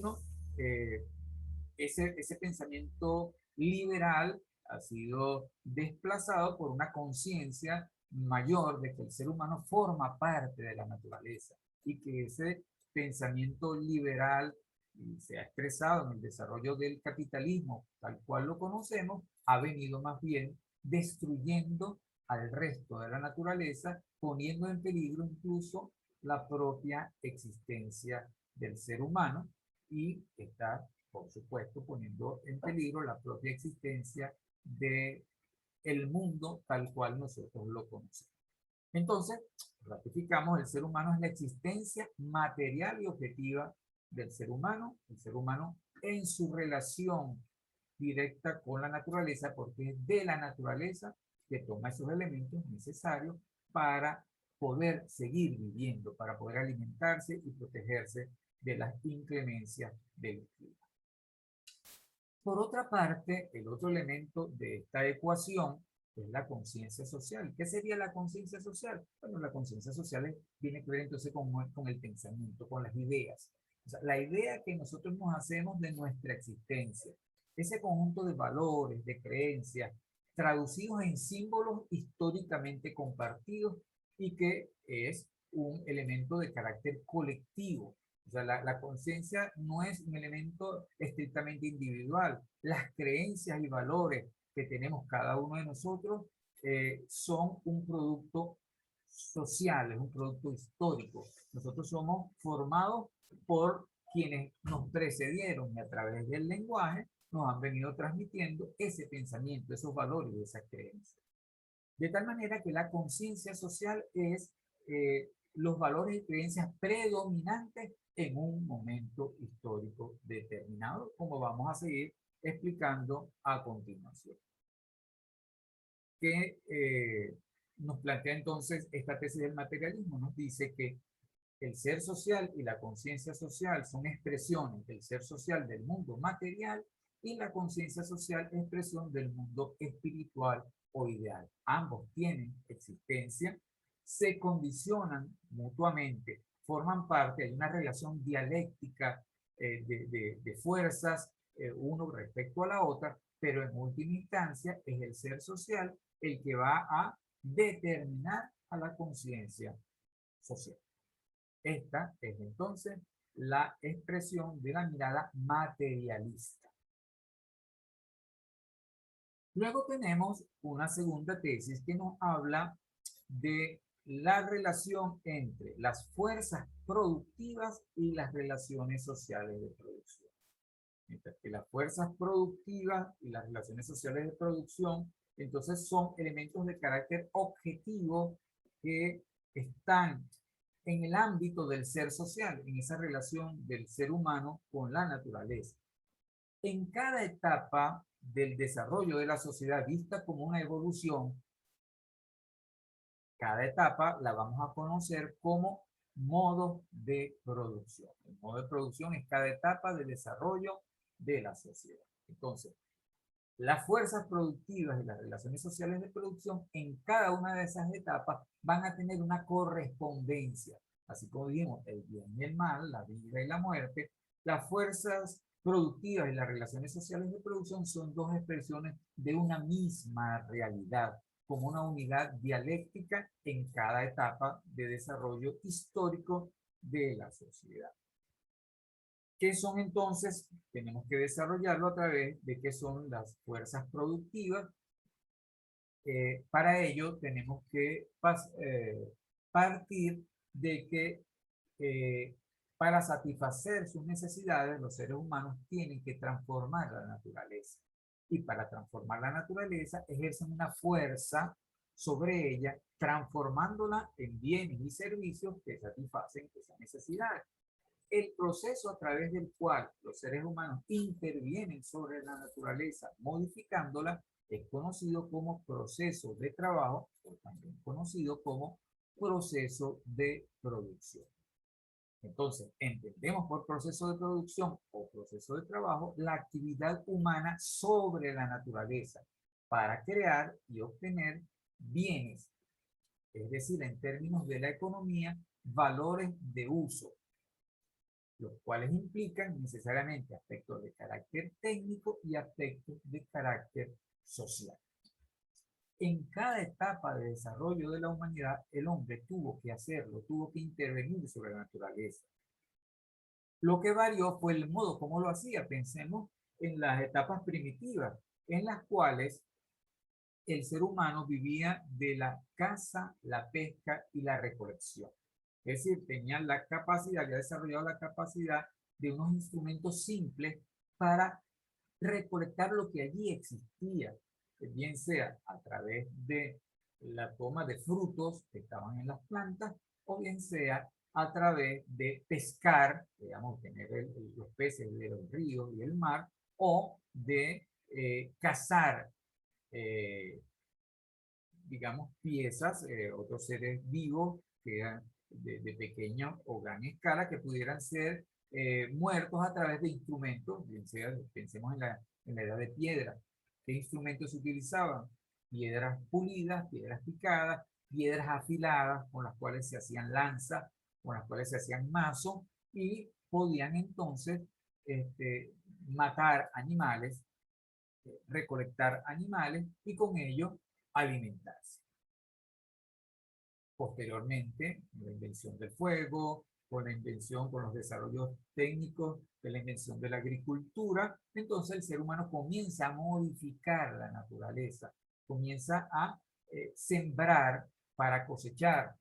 S1: ese pensamiento liberal ha sido desplazado por una conciencia mayor de que el ser humano forma parte de la naturaleza y que ese pensamiento liberal se ha expresado en el desarrollo del capitalismo tal cual lo conocemos, ha venido más bien destruyendo al resto de la naturaleza, poniendo en peligro incluso la propia existencia del ser humano y está, por supuesto, poniendo en peligro la propia existencia de el mundo tal cual nosotros lo conocemos. Entonces, ratificamos, el ser humano es la existencia material y objetiva del ser humano en su relación directa con la naturaleza, porque es de la naturaleza que toma esos elementos necesarios para poder seguir viviendo, para poder alimentarse y protegerse de las inclemencias del clima. Por otra parte, el otro elemento de esta ecuación es la conciencia social. ¿Qué sería la conciencia social? Bueno, la conciencia social tiene que ver entonces con el pensamiento, con las ideas. O sea, la idea que nosotros nos hacemos de nuestra existencia, ese conjunto de valores, de creencias, traducidos en símbolos históricamente compartidos y que es un elemento de carácter colectivo. O sea, la conciencia no es un elemento estrictamente individual. Las creencias y valores que tenemos cada uno de nosotros son un producto social, es un producto histórico. Nosotros somos formados por quienes nos precedieron y a través del lenguaje nos han venido transmitiendo ese pensamiento, esos valores y esas creencias. De tal manera que la conciencia social es los valores y creencias predominantes en un momento histórico determinado, como vamos a seguir explicando a continuación. Que nos plantea entonces esta tesis del materialismo, nos dice que el ser social y la conciencia social son expresiones del ser social del mundo material y la conciencia social expresión del mundo espiritual o ideal. Ambos tienen existencia, se condicionan mutuamente, forman parte de una relación dialéctica de fuerzas uno respecto a la otra, pero en última instancia es el ser social el que va a determinar a la conciencia social. Esta es entonces la expresión de la mirada materialista. Luego tenemos una segunda tesis que nos habla de la relación entre las fuerzas productivas y las relaciones sociales de producción. Mientras que las fuerzas productivas y las relaciones sociales de producción, entonces son elementos de carácter objetivo que están en el ámbito del ser social, en esa relación del ser humano con la naturaleza. En cada etapa del desarrollo de la sociedad vista como una evolución, cada etapa la vamos a conocer como modo de producción. El modo de producción es cada etapa de desarrollo de la sociedad. Entonces, las fuerzas productivas y las relaciones sociales de producción en cada una de esas etapas van a tener una correspondencia. Así como dijimos, el bien y el mal, la vida y la muerte, las fuerzas productivas y las relaciones sociales de producción son dos expresiones de una misma realidad, como una unidad dialéctica en cada etapa de desarrollo histórico de la sociedad. ¿Qué son entonces? Tenemos que desarrollarlo a través de qué son las fuerzas productivas. Para ello tenemos que partir de que para satisfacer sus necesidades los seres humanos tienen que transformar la naturaleza. Y para transformar la naturaleza ejercen una fuerza sobre ella, transformándola en bienes y servicios que satisfacen esas necesidades. El proceso a través del cual los seres humanos intervienen sobre la naturaleza, modificándola, es conocido como proceso de trabajo, o también conocido como proceso de producción. Entonces, entendemos por proceso de producción o proceso de trabajo la actividad humana sobre la naturaleza para crear y obtener bienes, es decir, en términos de la economía, valores de uso, los cuales implican necesariamente aspectos de carácter técnico y aspectos de carácter social. En cada etapa de desarrollo de la humanidad, el hombre tuvo que hacerlo, tuvo que intervenir sobre la naturaleza. Lo que varió fue el modo como lo hacía. Pensemos en las etapas primitivas, en las cuales el ser humano vivía de la caza, la pesca y la recolección. Es decir, tenían la capacidad, había desarrollado la capacidad de unos instrumentos simples para recolectar lo que allí existía, bien sea a través de la toma de frutos que estaban en las plantas, o bien sea a través de pescar, digamos, tener los peces de los ríos y el mar, o de cazar, digamos, piezas, otros seres vivos que eran de pequeña o gran escala, que pudieran ser muertos a través de instrumentos, bien sea, pensemos en la edad de piedra. ¿Qué instrumentos se utilizaban? Piedras pulidas, piedras picadas, piedras afiladas con las cuales se hacían lanzas, con las cuales se hacían mazos y podían entonces matar animales, recolectar animales y con ello alimentarse. Posteriormente, la invención del fuego, con la invención, con los desarrollos técnicos de la invención de la agricultura, entonces el ser humano comienza a modificar la naturaleza, comienza a sembrar para cosechar,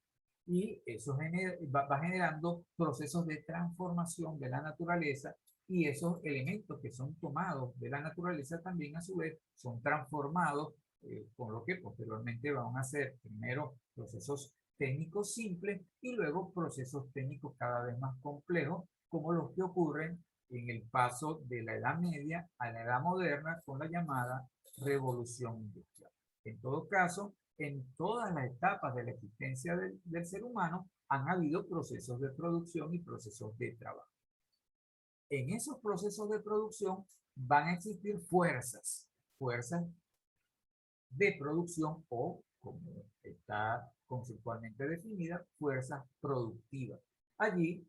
S1: y eso va generando procesos de transformación de la naturaleza, y esos elementos que son tomados de la naturaleza también a su vez son transformados, con lo que posteriormente van a ser primero procesos técnicos simples y luego procesos técnicos cada vez más complejos, como los que ocurren en el paso de la Edad Media a la Edad Moderna con la llamada Revolución Industrial. En todo caso, en todas las etapas de la existencia del ser humano han habido procesos de producción y procesos de trabajo. En esos procesos de producción van a existir fuerzas de producción o, como está conceptualmente definida, fuerzas productivas. Allí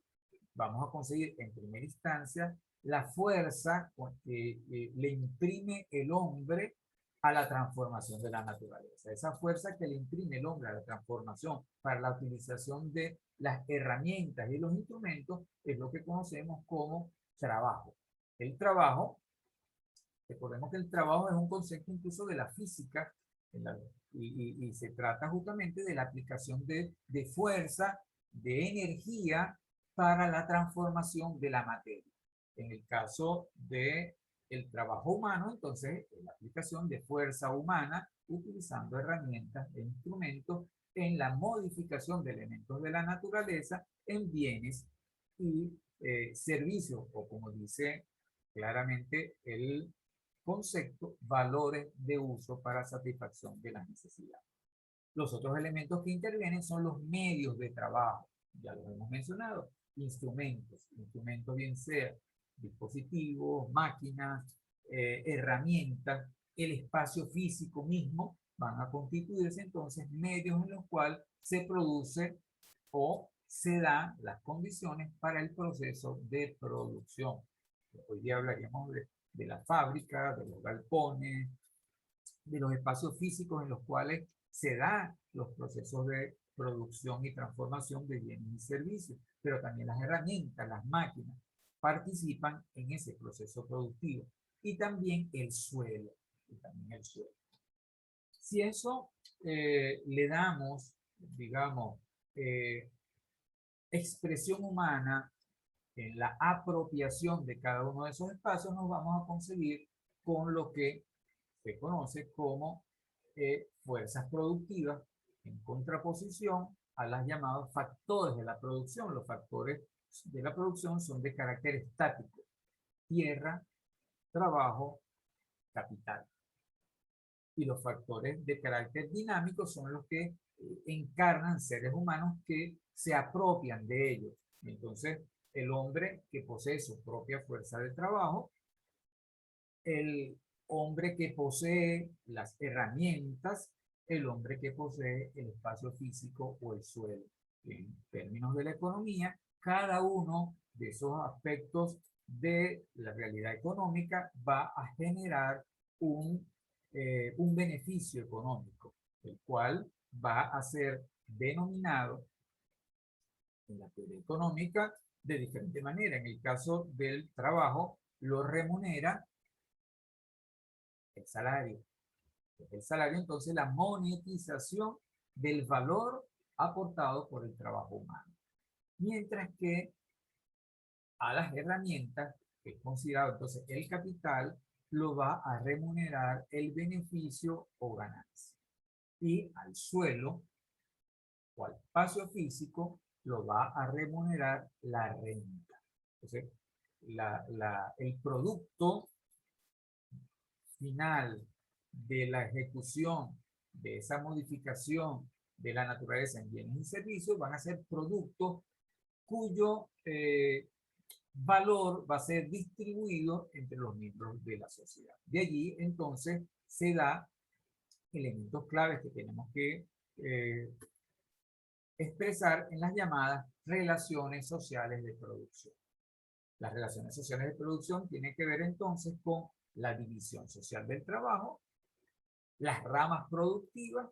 S1: vamos a conseguir en primera instancia la fuerza que le imprime el hombre a la transformación de la naturaleza. Esa fuerza que le imprime el hombre a la transformación para la utilización de las herramientas y los instrumentos es lo que conocemos como trabajo. El trabajo, recordemos que el trabajo es un concepto incluso de la física, y se trata justamente de la aplicación de fuerza, de energía para la transformación de la materia. En el caso del trabajo humano, entonces, la aplicación de fuerza humana utilizando herramientas e instrumentos en la modificación de elementos de la naturaleza en bienes y servicios, o como dice claramente el concepto, valores de uso para satisfacción de las necesidades. Los otros elementos que intervienen son los medios de trabajo, ya lo hemos mencionado, instrumentos bien sea dispositivos, máquinas, herramientas, el espacio físico mismo, van a constituirse entonces medios en los cuales se produce o se dan las condiciones para el proceso de producción. Hoy día hablaríamos de la fábrica, de los galpones, de los espacios físicos en los cuales se dan los procesos de producción y transformación de bienes y servicios, pero también las herramientas, las máquinas, participan en ese proceso productivo. Y también el suelo. Si eso le damos, digamos, expresión humana en la apropiación de cada uno de esos espacios, nos vamos a conseguir con lo que se conoce como fuerzas productivas en contraposición a las llamadas factores de la producción. Los factores de la producción son de carácter estático: tierra, trabajo, capital. Y los factores de carácter dinámico son los que encarnan seres humanos que se apropian de ellos. Entonces, el hombre que posee su propia fuerza de trabajo, el hombre que posee las herramientas, el hombre que posee el espacio físico o el suelo. En términos de la economía, cada uno de esos aspectos de la realidad económica va a generar un beneficio económico, el cual va a ser denominado en la teoría económica de diferente manera. En el caso del trabajo, lo remunera el salario. El salario, entonces, la monetización del valor aportado por el trabajo humano. Mientras que a las herramientas, que es considerado entonces el capital, lo va a remunerar el beneficio o ganancia. Y al suelo o al espacio físico lo va a remunerar la renta. Entonces, el producto final de la ejecución de esa modificación de la naturaleza en bienes y servicios van a ser productos cuyo valor va a ser distribuido entre los miembros de la sociedad. De allí, entonces, se da elementos claves que tenemos que expresar en las llamadas relaciones sociales de producción. Las relaciones sociales de producción tienen que ver entonces con la división social del trabajo, las ramas productivas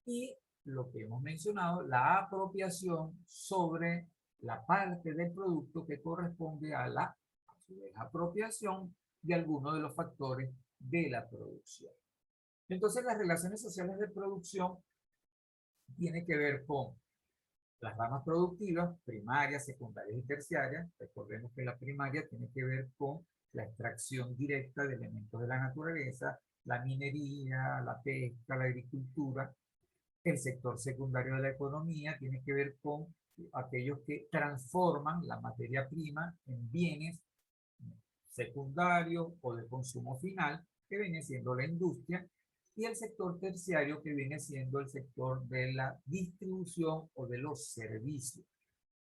S1: y lo que hemos mencionado, la apropiación sobre la parte del producto que corresponde a la apropiación de algunos de los factores de la producción. Entonces, las relaciones sociales de producción tienen que ver con las ramas productivas, primarias, secundarias y terciarias. Recordemos que la primaria tiene que ver con la extracción directa de elementos de la naturaleza, la minería, la pesca, la agricultura. El sector secundario de la economía tiene que ver con aquellos que transforman la materia prima en bienes secundarios o de consumo final, que viene siendo la industria, y el sector terciario, que viene siendo el sector de la distribución o de los servicios.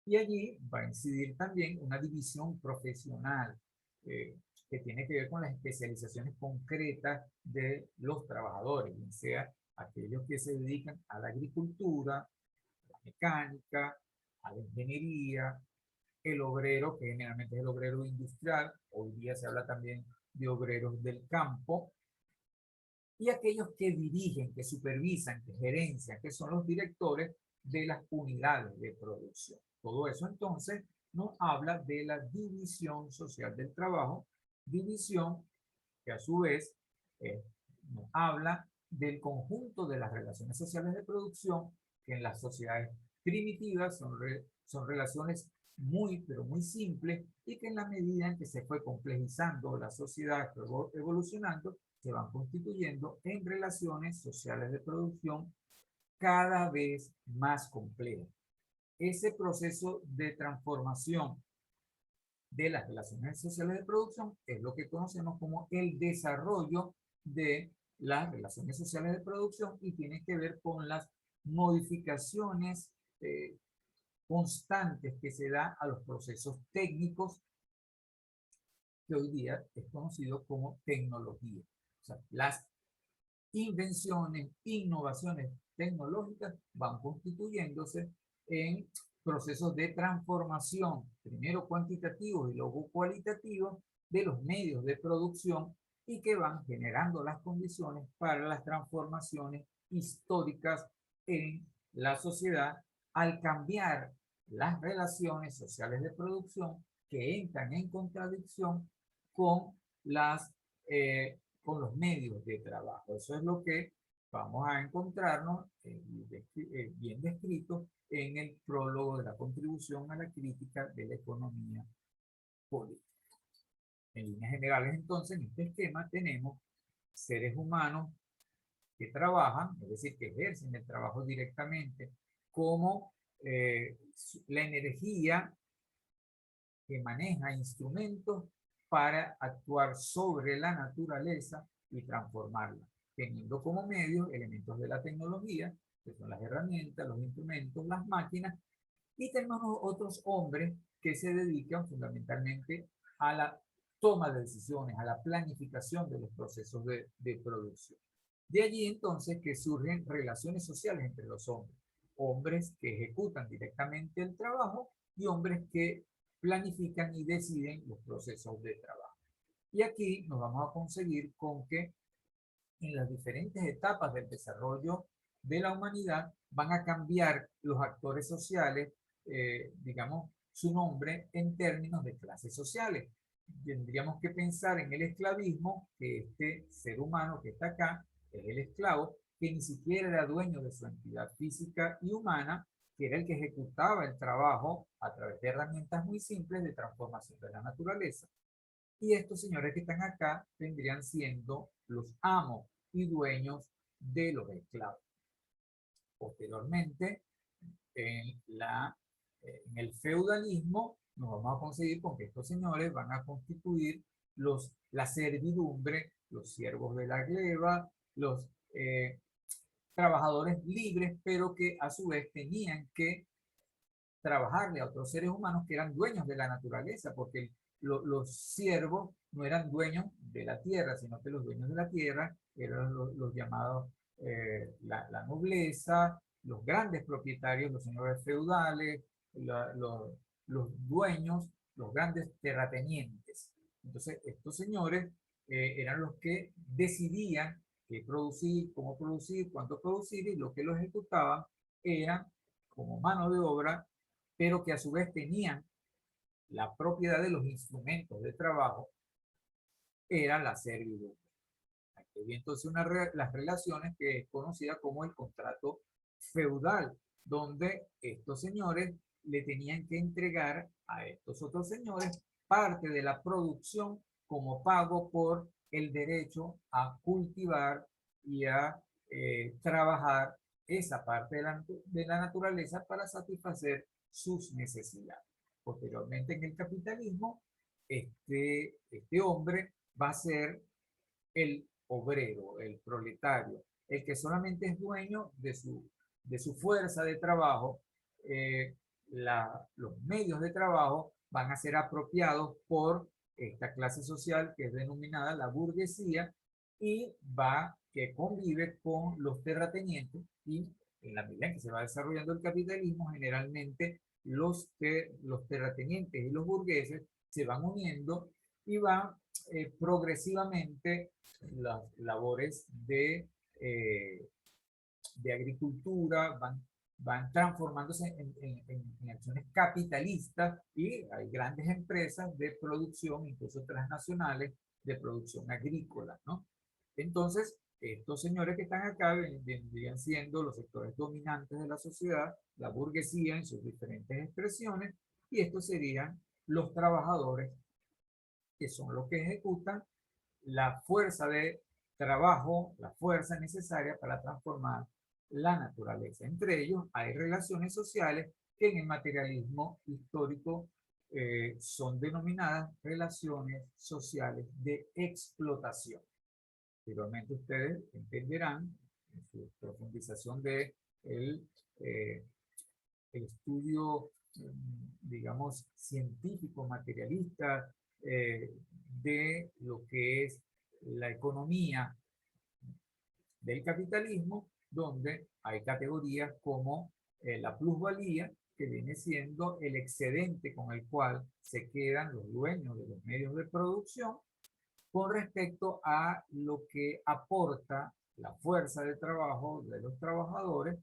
S1: Y allí va a incidir también una división profesional que tiene que ver con las especializaciones concretas de los trabajadores, bien sea aquellos que se dedican a la agricultura, a la mecánica, a la ingeniería, el obrero, que generalmente es el obrero industrial, hoy día se habla también de obreros del campo, y aquellos que dirigen, que supervisan, que gerencian, que son los directores de las unidades de producción. Todo eso entonces nos habla de la división social del trabajo, división que a su vez nos habla del conjunto de las relaciones sociales de producción que en las sociedades primitivas son relaciones muy, pero muy simples y que en la medida en que se fue complejizando la sociedad, evolucionando, se van constituyendo en relaciones sociales de producción cada vez más complejas. Ese proceso de transformación de las relaciones sociales de producción es lo que conocemos como el desarrollo de las relaciones sociales de producción y tiene que ver con las modificaciones constantes que se da a los procesos técnicos que hoy día es conocido como tecnología. O sea, las invenciones, innovaciones tecnológicas van constituyéndose en procesos de transformación, primero cuantitativos y luego cualitativos, de los medios de producción y que van generando las condiciones para las transformaciones históricas en la sociedad al cambiar las relaciones sociales de producción que entran en contradicción con con los medios de trabajo. Eso es lo que vamos a encontrarnos bien descrito en el prólogo de la contribución a la crítica de la economía política. En líneas generales, entonces, en este esquema tenemos seres humanos que trabajan, es decir, que ejercen el trabajo directamente, como la energía que maneja instrumentos para actuar sobre la naturaleza y transformarla, teniendo como medios elementos de la tecnología, que son las herramientas, los instrumentos, las máquinas, y tenemos otros hombres que se dedican fundamentalmente a la toma de decisiones, a la planificación de los procesos de producción. De allí entonces que surgen relaciones sociales entre los hombres, hombres que ejecutan directamente el trabajo y hombres que planifican y deciden los procesos de trabajo. Y aquí nos vamos a conseguir con que en las diferentes etapas del desarrollo de la humanidad van a cambiar los actores sociales, digamos, su nombre en términos de clases sociales. Tendríamos que pensar en el esclavismo, que este ser humano que está acá es el esclavo, que ni siquiera era dueño de su entidad física y humana, que era el que ejecutaba el trabajo a través de herramientas muy simples de transformación de la naturaleza. Y estos señores que están acá vendrían siendo los amos y dueños de los esclavos. Posteriormente, en el feudalismo, nos vamos a conseguir con que estos señores van a constituir la servidumbre, los siervos de la gleba, los trabajadores libres, pero que a su vez tenían que trabajarle a otros seres humanos que eran dueños de la naturaleza, porque los siervos no eran dueños de la tierra, sino que los dueños de la tierra eran los llamados la nobleza, los grandes propietarios, los señores feudales, los dueños, los grandes terratenientes. Entonces, estos señores eran los que decidían qué producir, cómo producir, cuánto producir, y lo que lo ejecutaban eran como mano de obra, pero que a su vez tenían la propiedad de los instrumentos de trabajo, era la servidumbre. Aquí hay entonces las relaciones que es conocida como el contrato feudal, donde estos señores le tenían que entregar a estos otros señores parte de la producción como pago por el derecho a cultivar y a trabajar esa parte de la naturaleza para satisfacer sus necesidades. Posteriormente en el capitalismo, este hombre va a ser el obrero, el proletario, el que solamente es dueño de su fuerza de trabajo. Los medios de trabajo van a ser apropiados por esta clase social que es denominada la burguesía y que convive con los terratenientes, y en la medida en que se va desarrollando el capitalismo, generalmente los terratenientes y los burgueses se van uniendo y van progresivamente las labores de agricultura van transformándose en acciones capitalistas, y hay grandes empresas de producción, incluso transnacionales, de producción agrícola, ¿no? Entonces, estos señores que están acá vendrían siendo los sectores dominantes de la sociedad, la burguesía en sus diferentes expresiones, y estos serían los trabajadores, que son los que ejecutan la fuerza de trabajo, la fuerza necesaria para transformar la naturaleza. Entre ellos hay relaciones sociales que en el materialismo histórico son denominadas relaciones sociales de explotación. Igualmente ustedes entenderán en su profundización de eh, el estudio, digamos, científico, materialista, de lo que es la economía del capitalismo, donde hay categorías como la plusvalía, que viene siendo el excedente con el cual se quedan los dueños de los medios de producción con respecto a lo que aporta la fuerza de trabajo de los trabajadores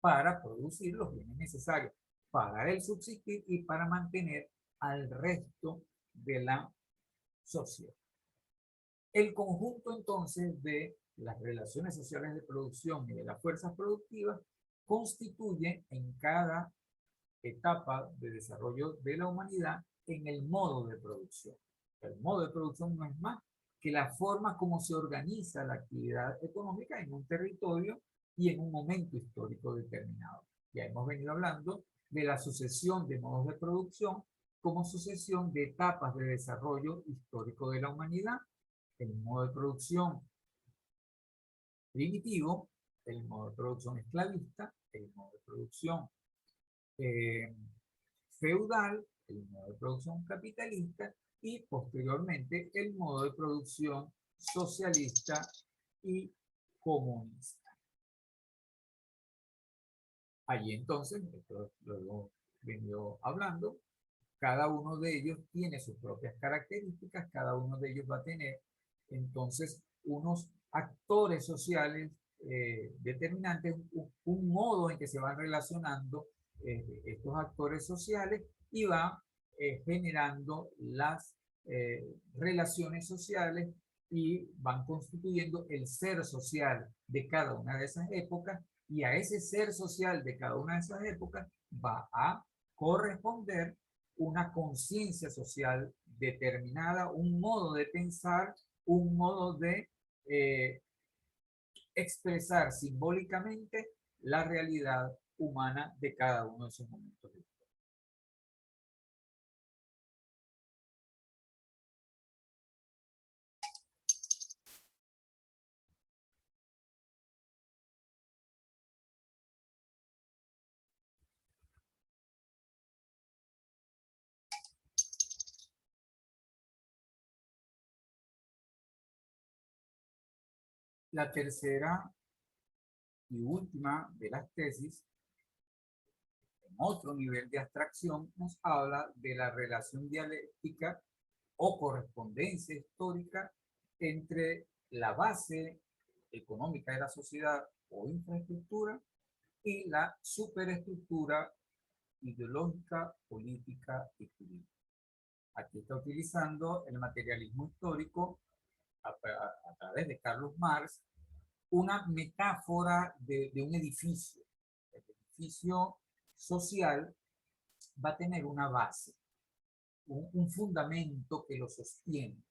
S1: para producir los bienes necesarios para el subsistir y para mantener al resto de la sociedad. El conjunto entonces de las relaciones sociales de producción y de las fuerzas productivas constituye en cada etapa de desarrollo de la humanidad en el modo de producción. El modo de producción no es más que la forma como se organiza la actividad económica en un territorio y en un momento histórico determinado. Ya hemos venido hablando de la sucesión de modos de producción como sucesión de etapas de desarrollo histórico de la humanidad: el modo de producción primitivo, el modo de producción esclavista, el modo de producción eh, feudal, el modo de producción capitalista y posteriormente el modo de producción socialista y comunista. Allí entonces, esto lo hemos venido hablando, cada uno de ellos tiene sus propias características, cada uno de ellos va a tener entonces unos actores sociales determinantes, un modo en que se van relacionando estos actores sociales y va generando las relaciones sociales y van constituyendo el ser social de cada una de esas épocas, y a ese ser social de cada una de esas épocas va a corresponder una conciencia social determinada, un modo de pensar, un modo de expresar simbólicamente la realidad humana de cada uno de esos momentos. La tercera y última de las tesis, en otro nivel de abstracción, nos habla de la relación dialéctica o correspondencia histórica entre la base económica de la sociedad o infraestructura y la superestructura ideológica, política y jurídica. Aquí está utilizando el materialismo histórico a través de Carlos Marx una metáfora de un edificio. El edificio social va a tener una base, un fundamento que lo sostiene.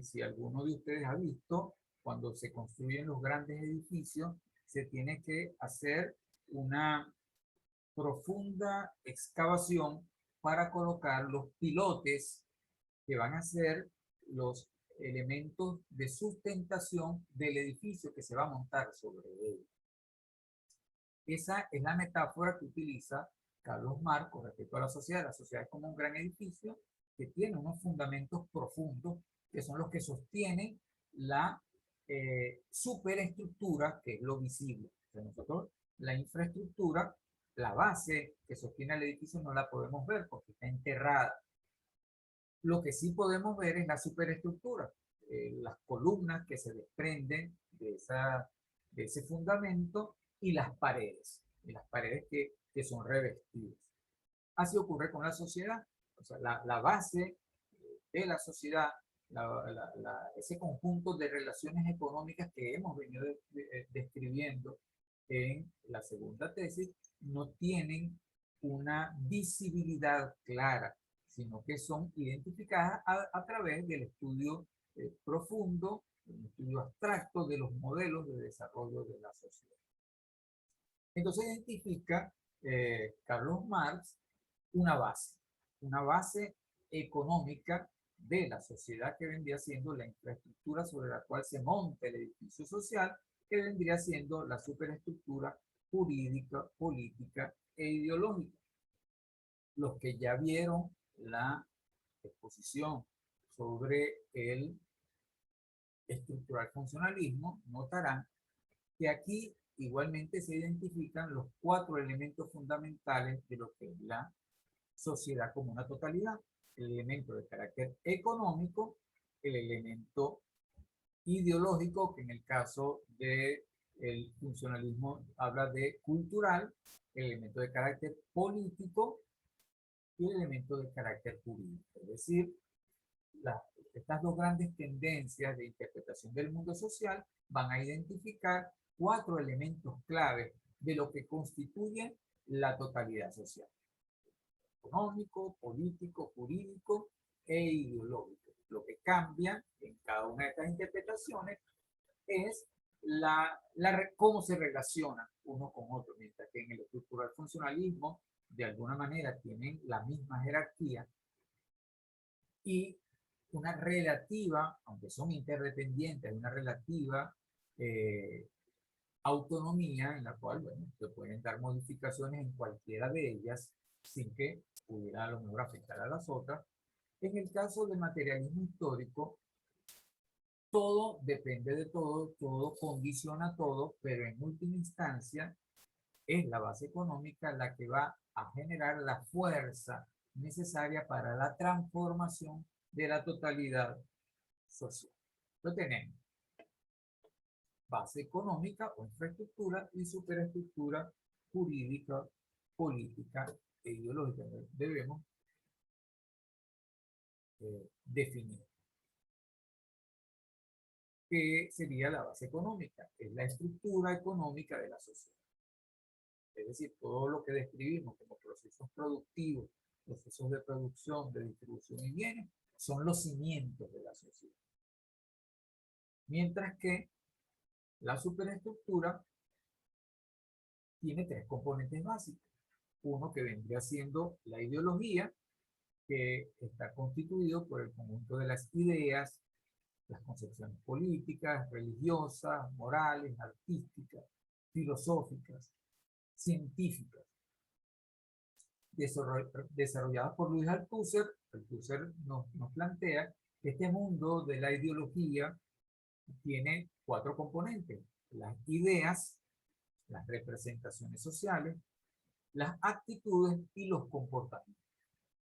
S1: Si alguno de ustedes ha visto, cuando se construyen los grandes edificios, se tiene que hacer una profunda excavación para colocar los pilotes que van a ser los elementos de sustentación del edificio que se va a montar sobre él. Esa es la metáfora que utiliza Carlos Marx con respecto a la sociedad. La sociedad es como un gran edificio que tiene unos fundamentos profundos que son los que sostienen la superestructura, que es lo visible. O sea, nosotros la infraestructura, la base que sostiene el edificio no la podemos ver porque está enterrada. Lo que sí podemos ver es la superestructura, las columnas que se desprenden de ese fundamento y las paredes que son revestidas. Así ocurre con la sociedad. O sea, la base de la sociedad, ese conjunto de relaciones económicas que hemos venido describiendo en la segunda tesis, no tienen una visibilidad clara, sino que son identificadas a través del estudio profundo, un estudio abstracto de los modelos de desarrollo de la sociedad. Entonces identifica Carlos Marx una base económica de la sociedad que vendría siendo la infraestructura sobre la cual se monta el edificio social, que vendría siendo la superestructura jurídica, política e ideológica. Los que ya vieron la exposición sobre el estructural funcionalismo notarán que aquí igualmente se identifican los 4 elementos fundamentales de lo que es la sociedad como una totalidad: el elemento de carácter económico, el elemento ideológico, que en el caso del funcionalismo habla de cultural, el elemento de carácter político y el elemento de carácter jurídico. Es decir, estas 2 grandes tendencias de interpretación del mundo social van a identificar 4 elementos clave de lo que constituye la totalidad social: económico, político, jurídico e ideológico. Lo que cambia en cada una de estas interpretaciones es cómo se relacionan uno con otro, mientras que en el estructural funcionalismo de alguna manera tienen la misma jerarquía y una relativa, aunque son interdependientes, una relativa autonomía en la cual, bueno, se pueden dar modificaciones en cualquiera de ellas sin que pudiera a lo mejor afectar a las otras. En el caso del materialismo histórico, todo depende de todo, todo condiciona todo, pero en última instancia es la base económica la que va a generar la fuerza necesaria para la transformación de la totalidad social. Lo tenemos: base económica o infraestructura y superestructura jurídica, política e ideológica. Debemos definir qué sería la base económica. Es la estructura económica de la sociedad. Es decir, todo lo que describimos como procesos productivos, procesos de producción, de distribución y bienes, son los cimientos de la sociedad. Mientras que la superestructura tiene 3 componentes básicos. Uno que vendría siendo la ideología, que está constituido por el conjunto de las ideas, las concepciones políticas, religiosas, morales, artísticas, filosóficas, científicas, desarrolladas por Louis Althusser. Althusser nos plantea que este mundo de la ideología tiene 4 componentes: las ideas, las representaciones sociales, las actitudes y los comportamientos.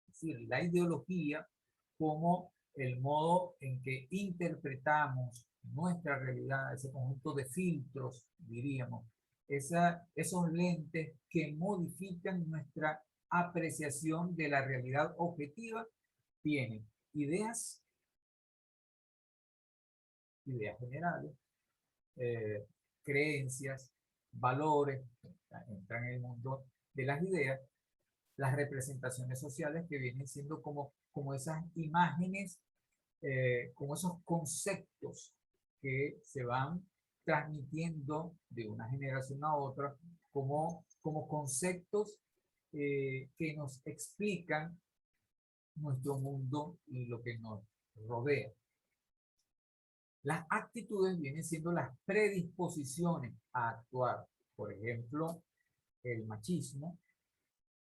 S1: Es decir, la ideología como el modo en que interpretamos nuestra realidad, ese conjunto de filtros, diríamos, esos lentes que modifican nuestra apreciación de la realidad objetiva, tienen ideas generales, eh, creencias, valores, entran en el mundo de las ideas, las representaciones sociales que vienen siendo como esas imágenes, como esos conceptos que se van transmitiendo de una generación a otra, como conceptos que nos explican nuestro mundo y lo que nos rodea. Las actitudes vienen siendo las predisposiciones a actuar. Por ejemplo, el machismo,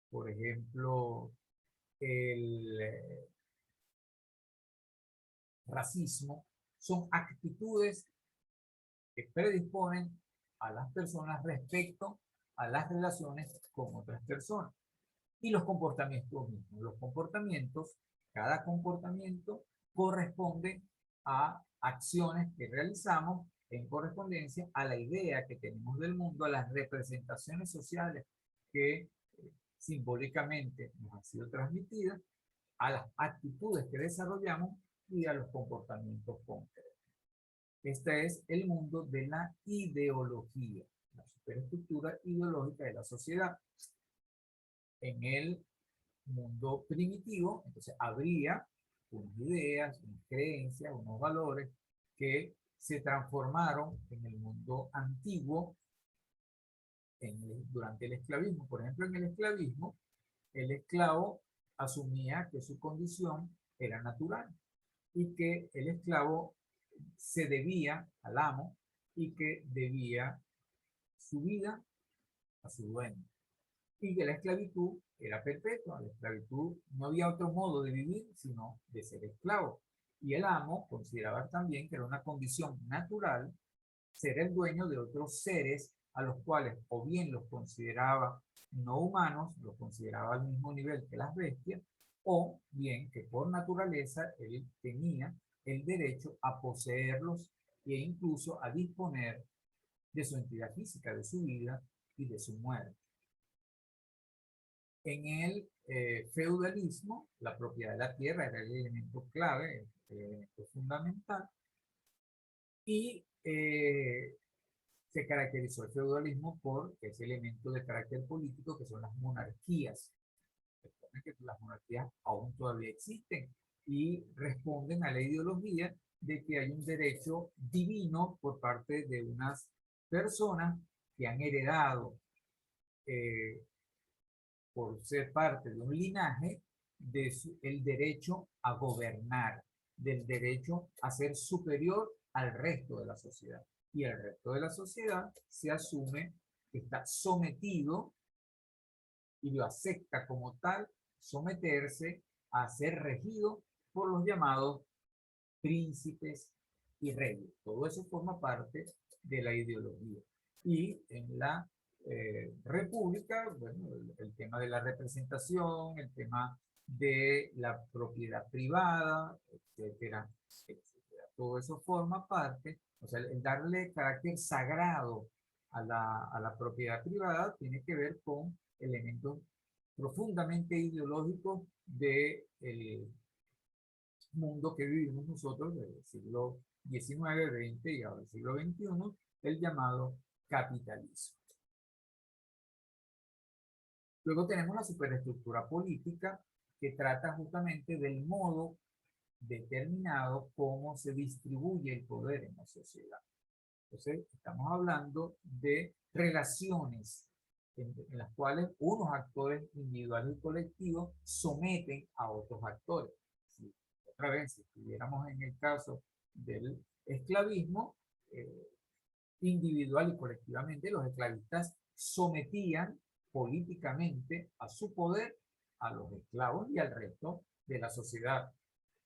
S1: por ejemplo, el racismo, son actitudes que predisponen a las personas respecto a las relaciones con otras personas. Y los comportamientos mismos. Los comportamientos, cada comportamiento corresponde a acciones que realizamos en correspondencia a la idea que tenemos del mundo, a las representaciones sociales que simbólicamente nos han sido transmitidas, a las actitudes que desarrollamos y a los comportamientos concretos. Este es el mundo de la ideología, la superestructura ideológica de la sociedad. En el mundo primitivo, entonces habría unas ideas, unas creencias, unos valores que se transformaron en el mundo antiguo durante el esclavismo. Por ejemplo, en el esclavismo, el esclavo asumía que su condición era natural y que el esclavo se debía al amo y que debía su vida a su dueño, y que la esclavitud era perpetua. La esclavitud no había otro modo de vivir sino de ser esclavo, y el amo consideraba también que era una condición natural ser el dueño de otros seres a los cuales o bien los consideraba no humanos, los consideraba al mismo nivel que las bestias, o bien que por naturaleza él tenía el derecho a poseerlos e incluso a disponer de su entidad física, de su vida y de su muerte. En el feudalismo, la propiedad de la tierra era el elemento clave, el elemento fundamental, y se caracterizó el feudalismo por ese elemento de carácter político que son las monarquías. Recuerden que las monarquías aún todavía existen y responden a la ideología de que hay un derecho divino por parte de unas personas que han heredado por ser parte de un linaje el derecho a gobernar, del derecho a ser superior al resto de la sociedad. Y el resto de la sociedad se asume que está sometido y lo acepta como tal, someterse a ser regido por los llamados príncipes y reyes. Todo eso forma parte de la ideología. Y en la república, bueno, el tema de la representación, el tema de la propiedad privada, etcétera, etcétera. Todo eso forma parte, o sea, el darle carácter sagrado a la propiedad privada tiene que ver con elementos profundamente ideológicos del mundo que vivimos nosotros del siglo XIX, XX y ahora el siglo XXI, el llamado capitalismo. Luego tenemos la superestructura política, que trata justamente del modo determinado cómo se distribuye el poder en la sociedad. Entonces, estamos hablando de relaciones en las cuales unos actores individuales y colectivos someten a otros actores. Si, otra vez, si estuviéramos en el caso del esclavismo, individual y colectivamente, los esclavistas sometían políticamente a su poder a los esclavos y al resto de la sociedad.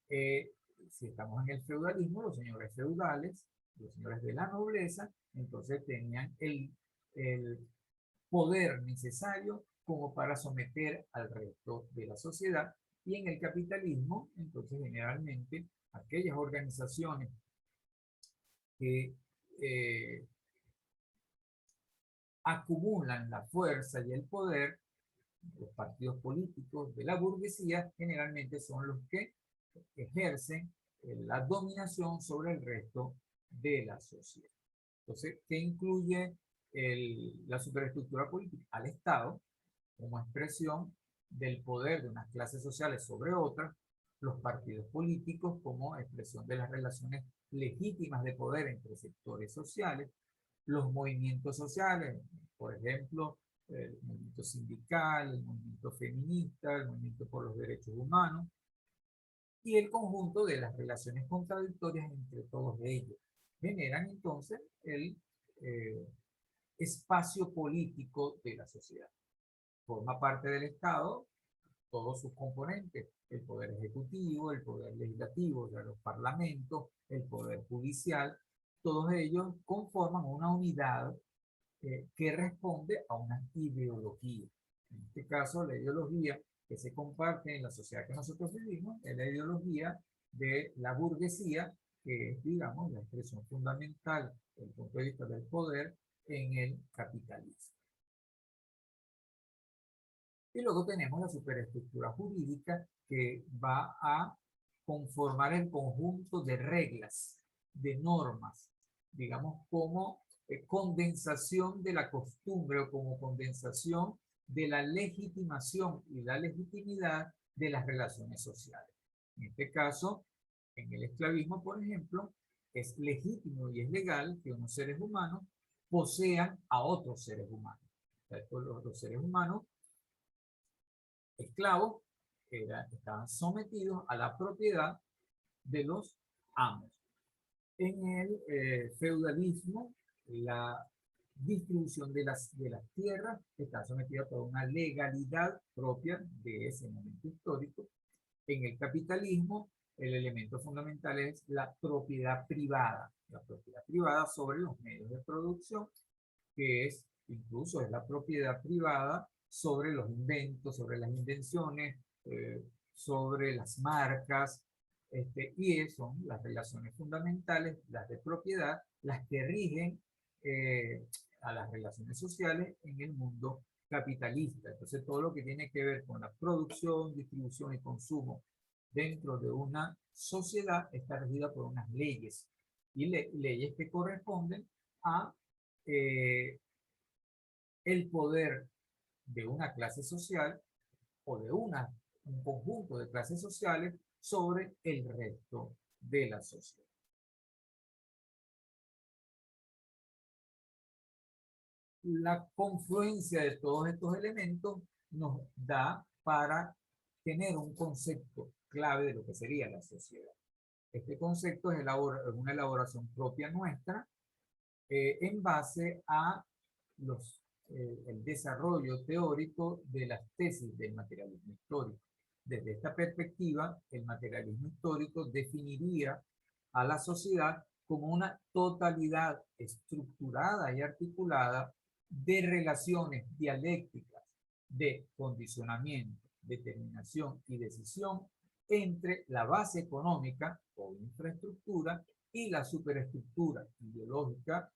S1: Si estamos en el feudalismo, los señores feudales los señores de la nobleza, entonces tenían el poder necesario como para someter al resto de la sociedad. Y en el capitalismo, entonces generalmente aquellas organizaciones que acumulan la fuerza y el poder, los partidos políticos de la burguesía, generalmente son los que ejercen la dominación sobre el resto de la sociedad. Entonces, ¿qué incluye la superestructura política? Al Estado, como expresión del poder de unas clases sociales sobre otras, los partidos políticos como expresión de las relaciones legítimas de poder entre sectores sociales, los movimientos sociales, por ejemplo, el movimiento sindical, el movimiento feminista, el movimiento por los derechos humanos, y el conjunto de las relaciones contradictorias entre todos ellos. Generan entonces el espacio político de la sociedad. Forma parte del Estado todos sus componentes, el poder ejecutivo, el poder legislativo, o sea, los parlamentos, el poder judicial, todos ellos conforman una unidad que responde a una ideología. En este caso, la ideología que se comparte en la sociedad que nosotros vivimos es la ideología de la burguesía, que es, digamos, la expresión fundamental desde el punto de vista del poder en el capitalismo. Y luego tenemos la superestructura jurídica que va a conformar el conjunto de reglas, de normas, digamos, como condensación de la costumbre o como condensación de la legitimación y la legitimidad de las relaciones sociales. En este caso, en el esclavismo, por ejemplo, es legítimo y es legal que unos seres humanos posean a otros seres humanos. O sea, los seres humanos esclavos estaban sometidos a la propiedad de los amos. En el feudalismo, la distribución de las tierras está sometida por una legalidad propia de ese momento histórico. En el capitalismo, el elemento fundamental es la propiedad privada sobre los medios de producción, que es incluso es la propiedad privada sobre los inventos, sobre las invenciones, sobre las marcas, y son las relaciones fundamentales, las de propiedad, las que rigen a las relaciones sociales en el mundo capitalista. Entonces, todo lo que tiene que ver con la producción, distribución y consumo dentro de una sociedad está regida por unas leyes, y leyes que corresponden a el poder de una clase social o de un conjunto de clases sociales sobre el resto de la sociedad. La confluencia de todos estos elementos nos da para tener un concepto clave de lo que sería la sociedad. Este concepto es una elaboración propia nuestra en base a el desarrollo teórico de las tesis del materialismo histórico. Desde esta perspectiva, el materialismo histórico definiría a la sociedad como una totalidad estructurada y articulada de relaciones dialécticas de condicionamiento, determinación y decisión entre la base económica o infraestructura y la superestructura ideológica,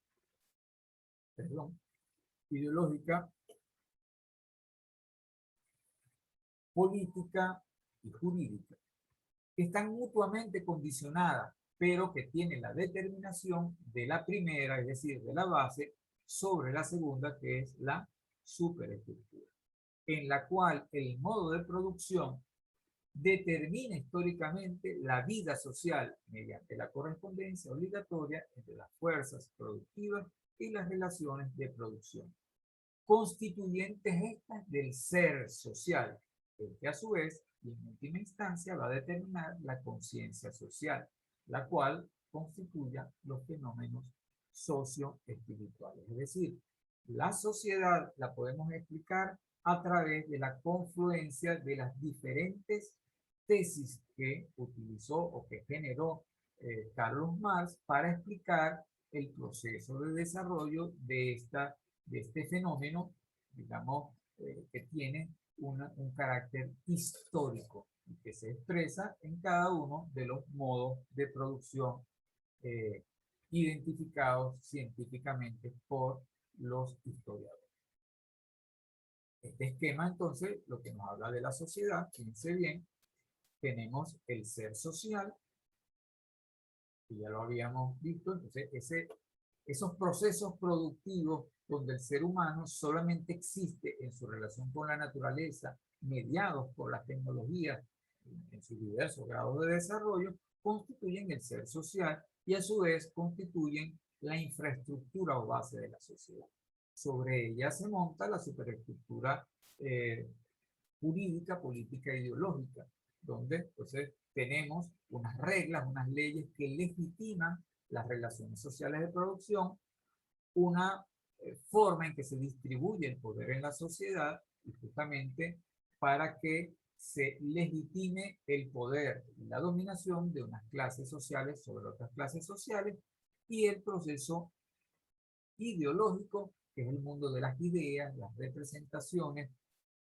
S1: política y jurídica, que están mutuamente condicionadas, pero que tienen la determinación de la primera, es decir, de la base, sobre la segunda, que es la superestructura, en la cual el modo de producción determina históricamente la vida social mediante la correspondencia obligatoria entre las fuerzas productivas y las relaciones de producción, constituyentes estas del ser social, el que a su vez y en última instancia va a determinar la conciencia social, la cual constituya los fenómenos socioespirituales. Es decir, la sociedad la podemos explicar a través de la confluencia de las diferentes tesis que utilizó o que generó Carlos Marx para explicar el proceso de desarrollo de este fenómeno, digamos, que tiene un carácter histórico y que se expresa en cada uno de los modos de producción eh, identificados científicamente por los historiadores. Este esquema, entonces, lo que nos habla de la sociedad, fíjense bien, tenemos el ser social, que ya lo habíamos visto, entonces esos procesos productivos donde el ser humano solamente existe en su relación con la naturaleza, mediados por las tecnologías en sus diversos grados de desarrollo, constituyen el ser social y a su vez constituyen la infraestructura o base de la sociedad. Sobre ella se monta la superestructura jurídica, política e ideológica, donde entonces tenemos unas reglas, unas leyes que legitiman las relaciones sociales de producción, una forma en que se distribuye el poder en la sociedad, y justamente para que se legitime el poder y la dominación de unas clases sociales sobre otras clases sociales, y el proceso ideológico, que es el mundo de las ideas, las representaciones,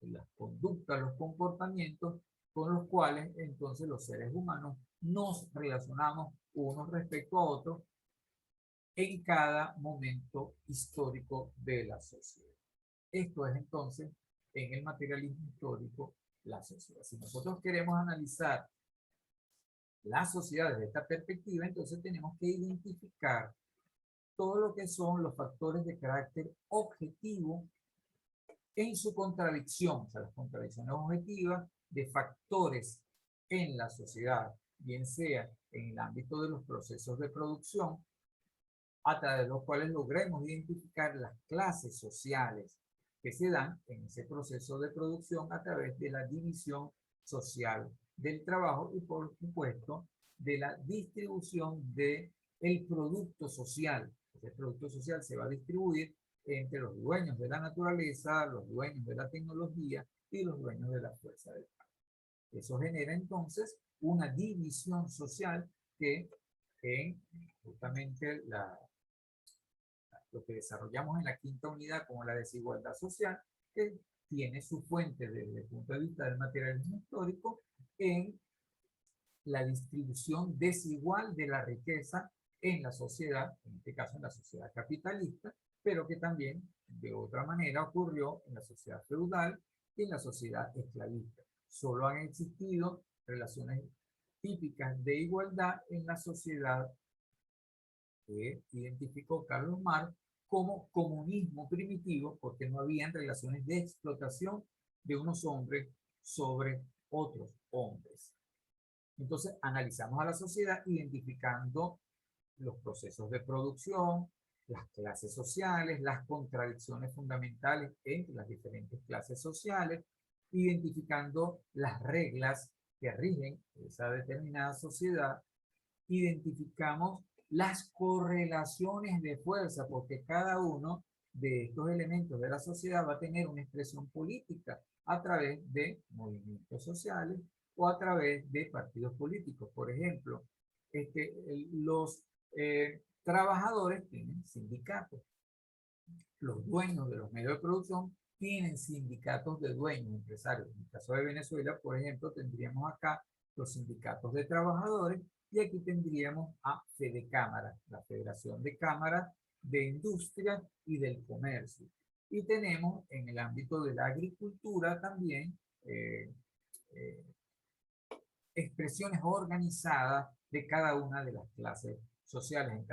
S1: las conductas, los comportamientos, con los cuales entonces los seres humanos nos relacionamos unos respecto a otros en cada momento histórico de la sociedad. Esto es entonces, en el materialismo histórico, la sociedad. Si nosotros queremos analizar la sociedad desde esta perspectiva, entonces tenemos que identificar todo lo que son los factores de carácter objetivo en su contradicción, o sea, las contradicciones objetivas de factores en la sociedad, bien sea en el ámbito de los procesos de producción, a través de los cuales logremos identificar las clases sociales que se dan en ese proceso de producción a través de la división social del trabajo y, por supuesto, de la distribución del producto social. El producto social se va a distribuir entre los dueños de la naturaleza, los dueños de la tecnología y los dueños de la fuerza del trabajo. Eso genera entonces una división social que en justamente lo que desarrollamos en la quinta unidad como la desigualdad social, que tiene su fuente desde el punto de vista del materialismo histórico en la distribución desigual de la riqueza en la sociedad, en este caso en la sociedad capitalista, pero que también de otra manera ocurrió en la sociedad feudal y en la sociedad esclavista. Solo han existido relaciones típicas de igualdad en la sociedad que identificó Carlos Marx como comunismo primitivo, porque no habían relaciones de explotación de unos hombres sobre otros hombres. Entonces analizamos a la sociedad identificando los procesos de producción, las clases sociales, las contradicciones fundamentales entre las diferentes clases sociales, identificando las reglas que rigen esa determinada sociedad, identificamos las correlaciones de fuerza, porque cada uno de estos elementos de la sociedad va a tener una expresión política a través de movimientos sociales o a través de partidos políticos. Por ejemplo, los trabajadores tienen sindicatos. Los dueños de los medios de producción tienen sindicatos de dueños, empresarios. En el caso de Venezuela, por ejemplo, tendríamos acá los sindicatos de trabajadores y aquí tendríamos a Fedecámara, la Federación de Cámaras de Industria y del Comercio. Y tenemos en el ámbito de la agricultura también expresiones organizadas de cada una de las clases sociales,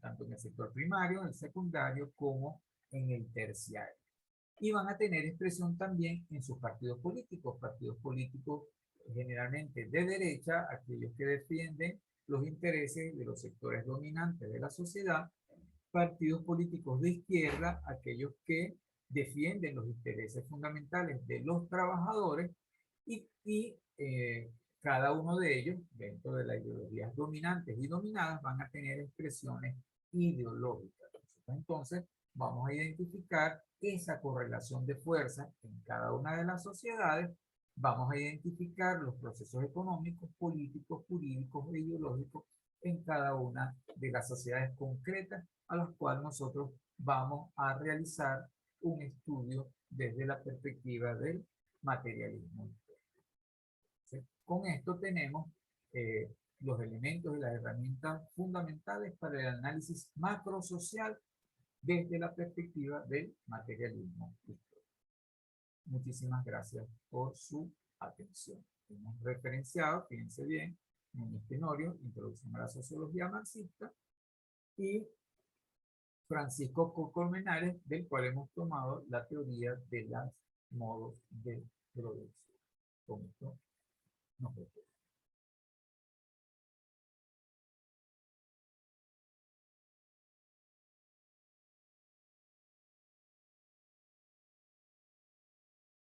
S1: tanto en el sector primario, en el secundario, como en el terciario. Y van a tener expresión también en sus partidos políticos generalmente de derecha, aquellos que defienden los intereses de los sectores dominantes de la sociedad, partidos políticos de izquierda, aquellos que defienden los intereses fundamentales de los trabajadores y cada uno de ellos, dentro de las ideologías dominantes y dominadas, van a tener expresiones ideológicas. Entonces, vamos a identificar esa correlación de fuerza en cada una de las sociedades, vamos a identificar los procesos económicos, políticos, jurídicos e ideológicos en cada una de las sociedades concretas a las cuales nosotros vamos a realizar un estudio desde la perspectiva del materialismo. ¿Sí? Con esto tenemos los elementos y las herramientas fundamentales para el análisis macrosocial desde la perspectiva del materialismo histórico. Muchísimas gracias por su atención. Hemos referenciado, fíjense bien, Núñez Tenorio, Introducción a la Sociología Marxista, y Francisco Colmenares, del cual hemos tomado la teoría de los modos de producción. Con esto nos vemos.